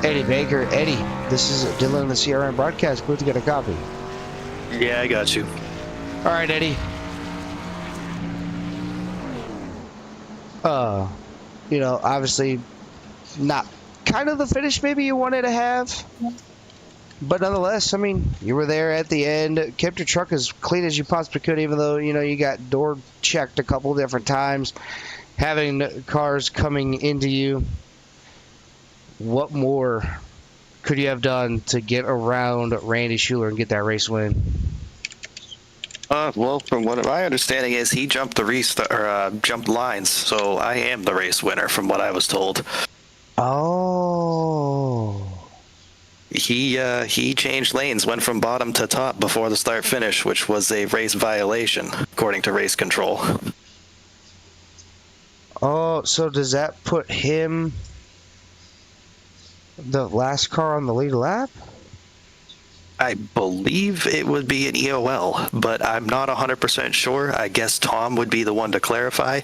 Eddie Baker. Eddie, this is Dylan in the CRM broadcast booth to get a copy. Yeah, I got you. All right, Eddie. You know, obviously not kind of the finish maybe you wanted to have, but nonetheless, I mean, you were there at the end, kept your truck as clean as you possibly could, even though, you know, you got door checked a couple different times, having cars coming into you. What more could you have done to get around Randy Schuler and get that race win? Well, from what my understanding is, he jumped the jumped lines, so I am the race winner, from what I was told. Oh. He changed lanes, went from bottom to top before the start finish, which was a race violation, according to race control. Oh, so does that put him the last car on the lead lap? I believe it would be an EOL, but I'm not 100% sure. I guess Tom would be the one to clarify.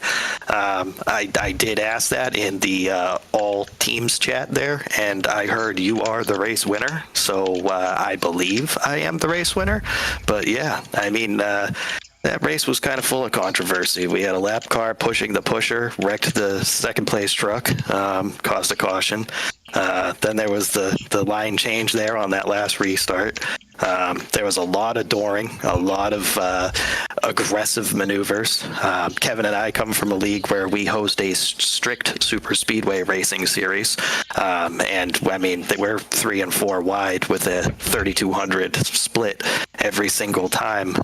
I did ask that in the all teams chat there, and I heard you are the race winner, so I believe I am the race winner. But yeah, I mean, that race was kind of full of controversy. We had a lap car pushing the pusher, wrecked the second place truck, caused a caution. Then there was the line change there on that last restart. There was a lot of dooring, a lot of aggressive maneuvers. Kevin and I come from a league where we host a strict super speedway racing series. And I mean, we're 3 and 4 wide with a 3,200 split every single time.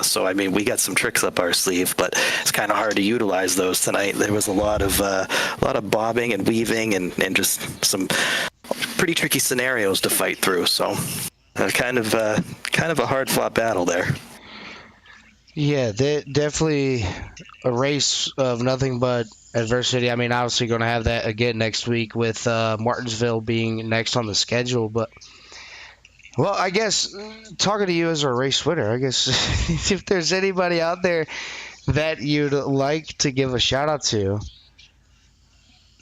So I mean, we got some tricks up our sleeve, but it's kind of hard to utilize those tonight. There was a lot of bobbing and weaving and just some pretty tricky scenarios to fight through. So kind of a hard fought battle there. Yeah, definitely a race of nothing but adversity. I mean, obviously going to have that again next week with Martinsville being next on the schedule. But, well, I guess talking to you as a race winner, I guess if there's anybody out there that you'd like to give a shout out to,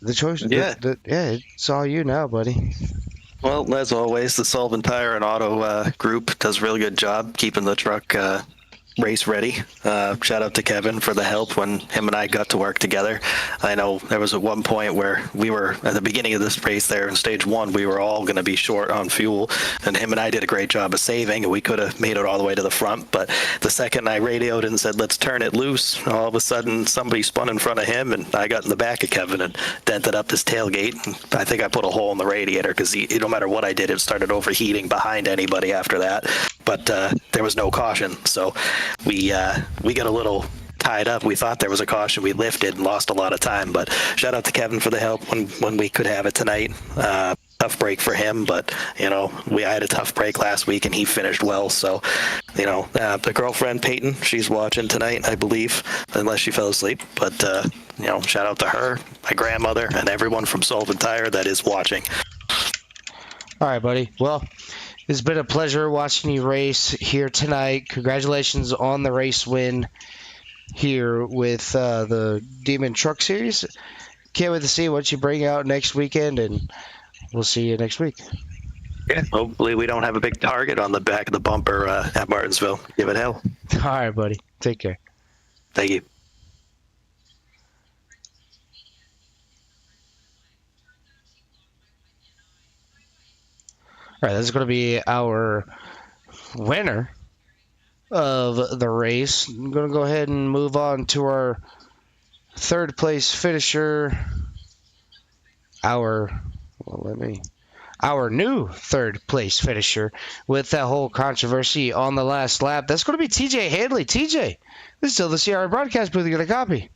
the choice, yeah, it's all you now, buddy. Well, as always, the Sullivan Tire and Auto group does a really good job keeping the truck race ready. Shout out to Kevin for the help when him and I got to work together. I know there was at one point where we were at the beginning of this race there in stage 1, we were all going to be short on fuel, and him and I did a great job of saving, and we could have made it all the way to the front. But the second I radioed and said, let's turn it loose, all of a sudden somebody spun in front of him, and I got in the back of Kevin and dented up his tailgate. And I think I put a hole in the radiator because no matter what I did, it started overheating behind anybody after that. but there was no caution. So we got a little tied up. We thought there was a caution. We lifted and lost a lot of time. But shout out to Kevin for the help when we could have it tonight. Tough break for him, but I had a tough break last week and he finished well. So, the girlfriend Peyton, she's watching tonight, I believe, unless she fell asleep. But shout out to her, my grandmother, and everyone from Sullivan Tire that is watching. All right, buddy. Well, it's been a pleasure watching you race here tonight. Congratulations on the race win here with the Demon Truck Series. Can't wait to see what you bring out next weekend, and we'll see you next week. Yeah, hopefully we don't have a big target on the back of the bumper at Martinsville. Give it hell. All right, buddy. Take care. Thank you. All right, this is going to be our winner of the race. I'm going to go ahead and move on to our third place finisher. Our new third place finisher with that whole controversy on the last lap. That's going to be TJ Hanley. TJ, this is still the CRI broadcast booth. You got a copy?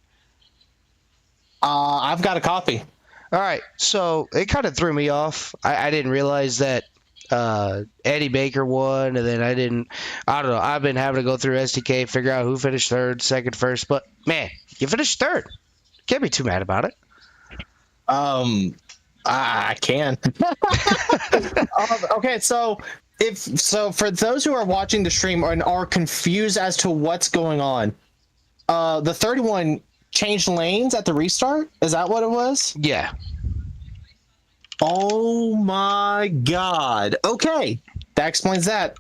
I've got a copy. All right, so it kind of threw me off. I didn't realize that Eddie Baker won, and then I don't know. I've been having to go through SDK, figure out who finished third, second, first. But man, you finished third. Can't be too mad about it. I can. Okay, so for those who are watching the stream and are confused as to what's going on, the 31 changed lanes at the restart. Is that what it was? Yeah. Oh my god. Okay, that explains that.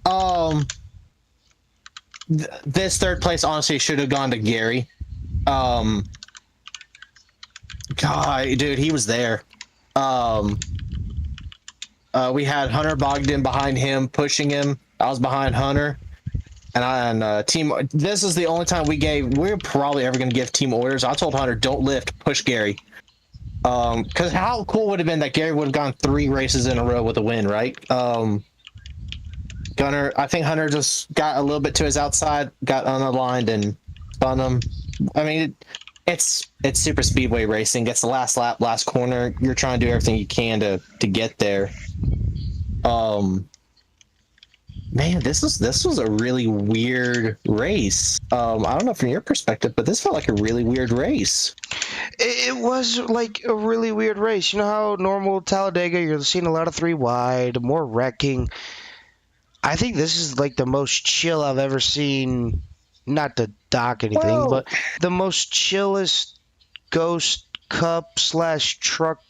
This third place honestly should have gone to Gary. God, dude, he was there. We had Hunter Bogdan behind him, pushing him. I was behind Hunter, and team. This is the only time we're probably ever going to give team orders. I told Hunter, don't lift, push Gary. Because how cool would it have been that Gary would have gone 3 races in a row with a win, right? I think Hunter just got a little bit to his outside, got unaligned, and spun him. I mean, it's super speedway racing. It's the last lap, last corner. You're trying to do everything you can to get there. Man, this was a really weird race. I don't know from your perspective, but this felt like a really weird race. It was like a really weird race. You know how normal Talledega, you're seeing a lot of 3 wide, more wrecking. I think this is like the most chill I've ever seen. Not to dock anything, but the most chillest Ghost Cup / truck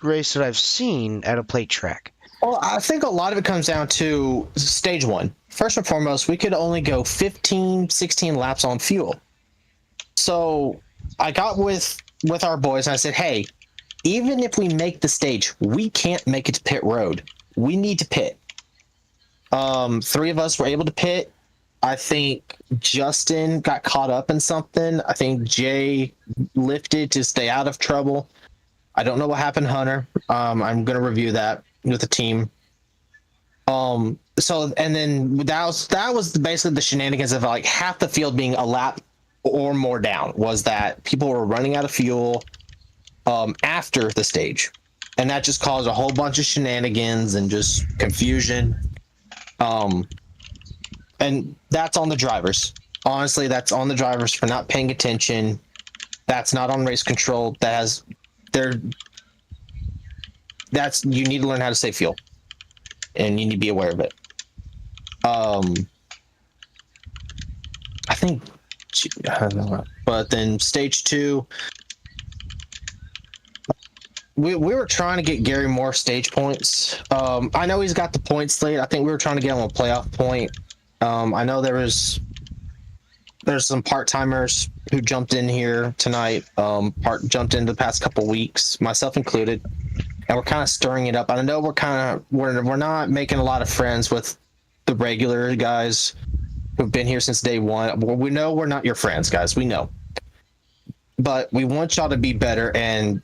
race that I've seen at a plate track. Well, I think a lot of it comes down to stage 1. First and foremost, we could only go 15, 16 laps on fuel. So I got with our boys and I said, hey, even if we make the stage, we can't make it to pit road. We need to pit. 3 of us were able to pit. I think Justin got caught up in something. I think Jay lifted to stay out of trouble. I don't know what happened, Hunter. I'm going to review that with the team. So, and then that was basically the shenanigans of like half the field being a lap or more down, was that people were running out of fuel after the stage. And that just caused a whole bunch of shenanigans and just confusion. And that's on the drivers. Honestly, that's on the drivers for not paying attention. That's not on race control. You need to learn how to save fuel, and you need to be aware of it. I don't know, but then stage 2, we were trying to get Gary more stage points. I know he's got the points late. I think we were trying to get him a playoff point. I know there's some part-timers who jumped in here tonight, jumped in the past couple weeks, myself included, and we're kind of stirring it up. I know we're not making a lot of friends with the regular guys who've been here since day 1. We know we're not your friends, guys. We know, but we want y'all to be better, and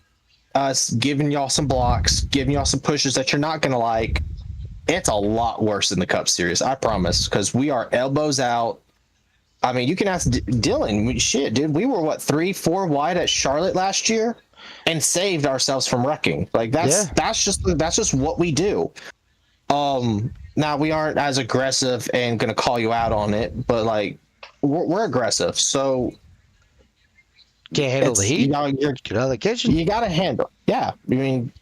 us giving y'all some blocks, giving y'all some pushes that you're not gonna like, it's a lot worse than the Cup Series, I promise, because we are elbows out. I mean, you can ask Dylan. Shit, dude, we were what 3-4 wide at Charlotte last year, and saved ourselves from wrecking. Like that's just what we do. Now we aren't as aggressive and gonna call you out on it, but like we're aggressive, so Can't handle the heat. You know, Get out of the kitchen. you gotta handle. Yeah, I mean,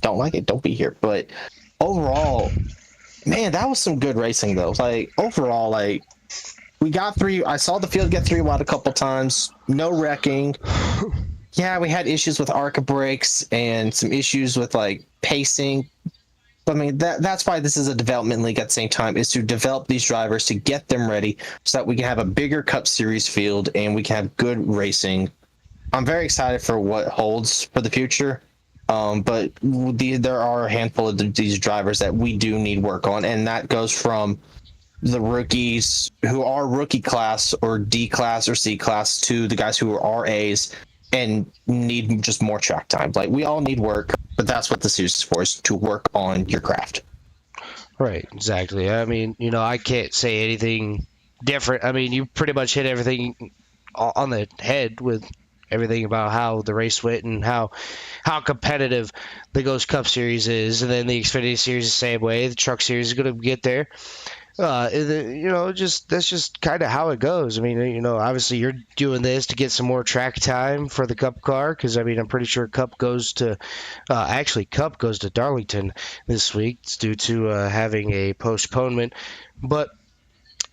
don't like it, don't be here. But overall, man, that was some good racing though. Like overall, like we got three. I saw the field get 3 wide a couple times. No wrecking. Yeah, we had issues with ARCA brakes and some issues with like pacing. I mean, that's why this is a development league at the same time, is to develop these drivers, to get them ready so that we can have a bigger Cup Series field and we can have good racing. I'm very excited for what holds for the future. But there are a handful of these drivers that we do need work on, and that goes from the rookies who are rookie class or D class or C class to the guys who are A's and need just more track time. Like, we all need work, but that's what the series is for, is to work on your craft. Right, exactly. I mean, I can't say anything different. I mean, you pretty much hit everything on the head with everything about how the race went and how competitive the Ghost Cup Series is, and then the Xfinity Series the same way. The Truck Series is going to get there. That's just kind of how it goes. I mean, obviously you're doing this to get some more track time for the Cup car, because I mean, I'm pretty sure Cup goes to Darlington this week. It's due to having a postponement, but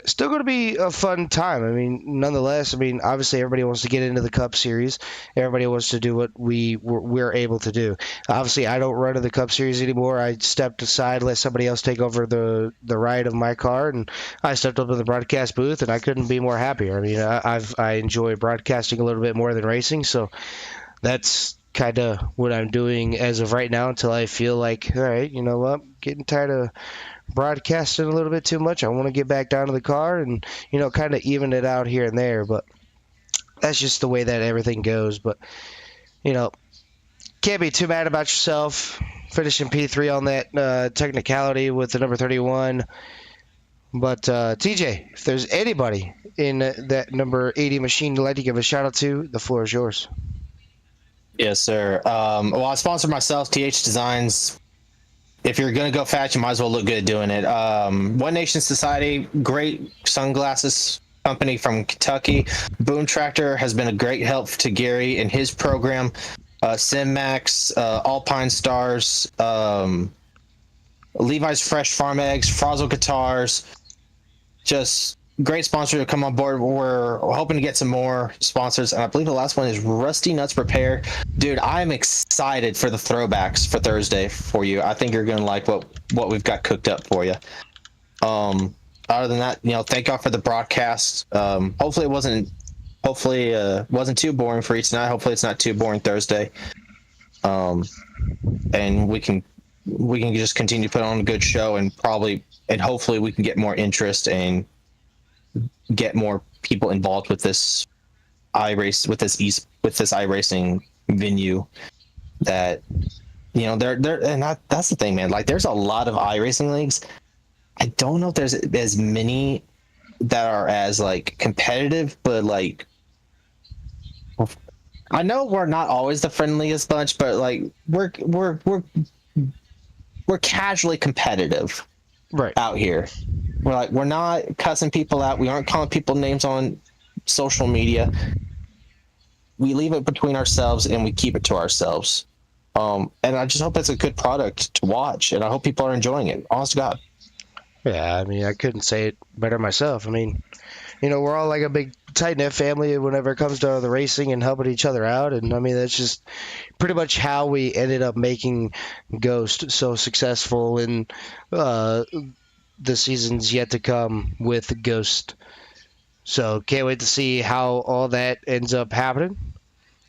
still going to be a fun time. I mean, nonetheless, I mean, obviously everybody wants to get into the Cup Series. Everybody wants to do what we're able to do. Obviously, I don't run in the Cup Series anymore. I stepped aside, let somebody else take over the ride of my car, and I stepped up in the broadcast booth, and I couldn't be more happier. I mean, I enjoy broadcasting a little bit more than racing, so that's kind of what I'm doing as of right now, until I feel like, all right, you know what, getting tired of broadcasting a little bit too much. I want to get back down to the car and, kind of even it out here and there. But that's just the way that everything goes. But, can't be too mad about yourself finishing P3 on that technicality with the number 31. But, TJ, if there's anybody in that number 80 machine you'd like to give a shout out to, the floor is yours. Yes, sir. Well, I sponsor myself, TH Designs. If you're going to go fast, you might as well look good doing it. One Nation Society, great sunglasses company from Kentucky. Boom Tractor has been a great help to Gary in his program. SimMax, Alpine Stars, Levi's Fresh Farm Eggs, Frazzle Guitars. Just great sponsor to come on board. We're hoping to get some more sponsors, and I believe the last one is Rusty Nuts Repair. Dude, I'm excited for the throwbacks for Thursday for you. I think you're gonna like what we've got cooked up for you. Other than that, thank God for the broadcast. Hopefully it wasn't too boring for you tonight. Hopefully it's not too boring Thursday. And we can just continue to put on a good show, and hopefully we can get more interest and get more people involved with this iRacing venue. That that's the thing, man. Like, there's a lot of iRacing leagues. I don't know if there's as many that are as like competitive, but like, I know we're not always the friendliest bunch, but like we're casually competitive, right, out here. We're not cussing people out. We aren't calling people names on social media. We leave it between ourselves and we keep it to ourselves. And I just hope it's a good product to watch, and I hope people are enjoying it. Honest to God. Yeah, I mean, I couldn't say it better myself. I mean, we're all like a big tight-knit family whenever it comes to the racing and helping each other out. And I mean, that's just pretty much how we ended up making Ghost so successful in the seasons yet to come with Ghost. So can't wait to see how all that ends up happening.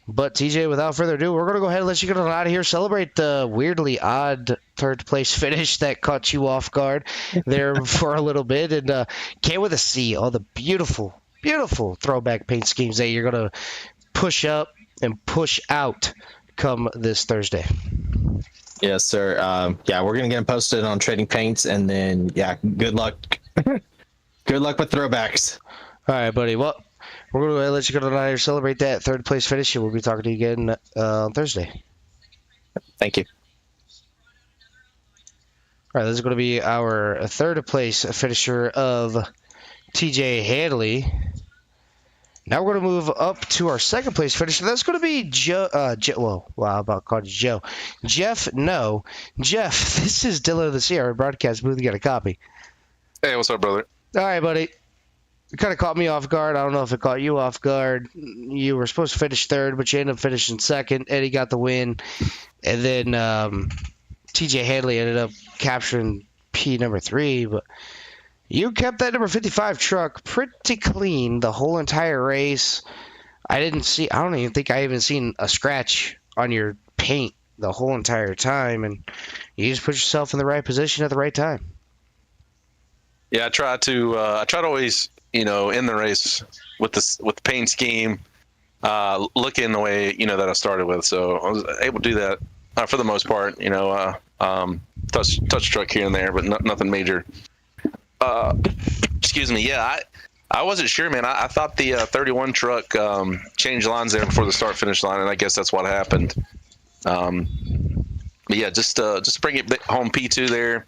But TJ, without further ado, we're going to go ahead and let you get on out of here. Celebrate the weirdly odd third place finish that caught you off guard there for a little bit. And can't wait to see all the beautiful, beautiful throwback paint schemes that you're going to push up and push out come this Thursday. Yes, sir. Yeah, we're gonna get them posted on Trading Paints, and then yeah, good luck. Good luck with throwbacks. All right, buddy. Well, we're going to let you go tonight and celebrate that third place finish, and we'll be talking to you again on Thursday. Thank you. All right, this is going to be our third place finisher of TJ Hadley. Now we're going to move up to our second place finisher. That's going to be Joe. How about called you Joe? Jeff, no. Jeff, this is Dylan of the CR broadcast booth. You got a copy. Hey, what's up, brother? All right, buddy. It kind of caught me off guard. I don't know if it caught you off guard. You were supposed to finish third, but you ended up finishing second. Eddie got the win. And then TJ Hadley ended up capturing P number 3. But you kept that number 55 truck pretty clean the whole entire race. I don't even think I even seen a scratch on your paint the whole entire time. And you just put yourself in the right position at the right time. Yeah, I try to always, in the race with the paint scheme, looking the way that I started with. So I was able to do that for the most part. Touch truck here and there, but nothing major. Excuse me. Yeah, I wasn't sure, man. I thought the 31 truck changed lines there before the start finish line, and I guess that's what happened. But yeah, just bring it home P2 there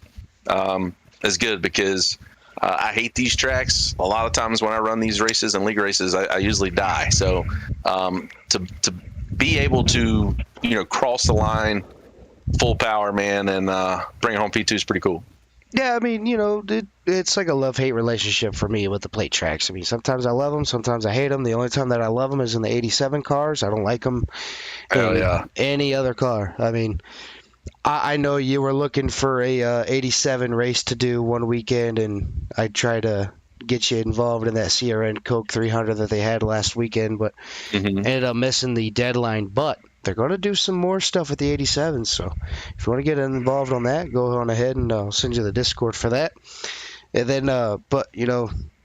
is good because. I hate these tracks. A lot of times when I run these races and league races, I usually die. So to be able to cross the line full power, man, and bring it home P2 is pretty cool. Yeah, I mean, it's like a love-hate relationship for me with the plate tracks. I mean, sometimes I love them, sometimes I hate them. The only time that I love them is in the 87 cars. I don't like them in any other car. I mean, I know you were looking for a 87 race to do one weekend, and I tried to get you involved in that CRN Coke 300 that they had last weekend, but ended up missing the deadline. But they're going to do some more stuff with the 87, so if you want to get involved on that, go on ahead, and I'll send you the Discord for that. And then, but,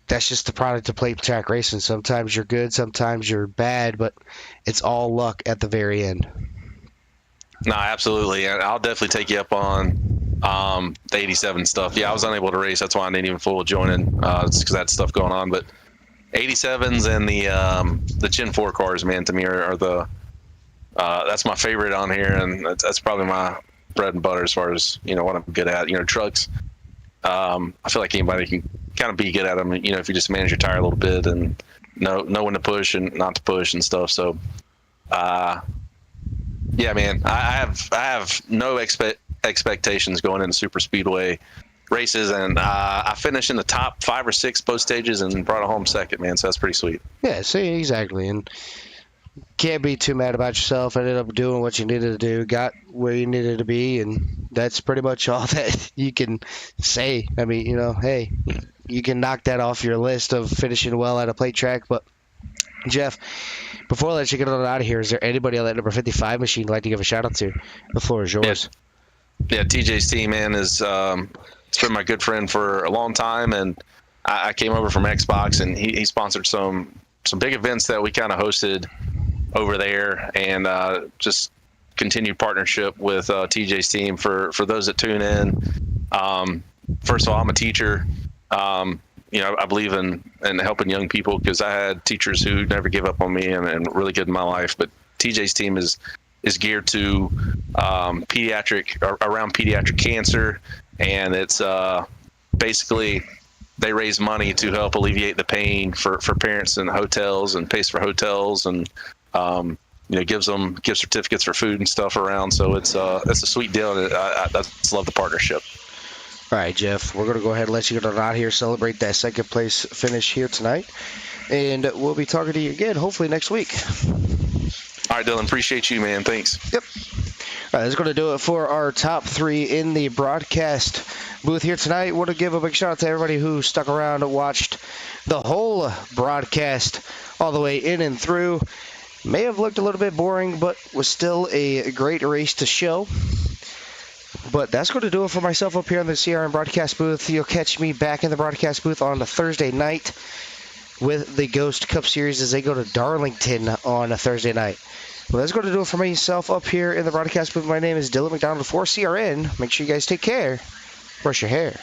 that's just the product of plate track racing. Sometimes you're good, sometimes you're bad, but it's all luck at the very end. No, absolutely. And I'll definitely take you up on the 87 stuff. Yeah, I was unable to race. That's why I didn't even fool with joining because that stuff going on. But 87s and the Gen 4 cars, man, to me are the that's my favorite on here, and that's probably my bread and butter as far as what I'm good at. Trucks. I feel like anybody can kind of be good at them. If you just manage your tire a little bit and know when to push and not to push and stuff. So. Yeah, man, I have no expectations going into super speedway races, and I finished in the top 5 or 6 both stages and brought it home second, man. So that's pretty sweet. Yeah, see, exactly, and can't be too mad about yourself. Ended up doing what you needed to do, got where you needed to be, and that's pretty much all that you can say. I mean, hey, you can knock that off your list of finishing well at a plate track, but Jeff, before I let you get on out of here, is there anybody on that number 55 machine you'd like to give a shout out to? The floor is yours. Yeah, TJ's team, man, it's been my good friend for a long time, and I came over from Xbox, and he sponsored some big events that we kind of hosted over there, and just continued partnership with TJ's team. For those that tune in, first of all, I'm a teacher. I believe in helping young people because I had teachers who never give up on me and really good in my life. But TJ's team is geared to around pediatric cancer, and it's basically they raise money to help alleviate the pain for parents in hotels and pays for hotels and gives them gift certificates for food and stuff around. So it's a sweet deal. And I just love the partnership. All right, Jeff, we're going to go ahead and let you get on out here, celebrate that second place finish here tonight, and we'll be talking to you again hopefully next week. All right, Dylan, appreciate you, man. Thanks. Yep. All right, that's going to do it for our top 3 in the broadcast booth here tonight. Want to give a big shout out to everybody who stuck around and watched the whole broadcast all the way in and through. May have looked a little bit boring, but was still a great race to show. But that's going to do it for myself up here in the CRM broadcast booth. You'll catch me back in the broadcast booth on a Thursday night with the Ghost Cup Series as they go to Darlington on a Thursday night. Well, that's going to do it for myself up here in the broadcast booth. My name is Dylan McDonald for CRN. Make sure you guys take care. Brush your hair.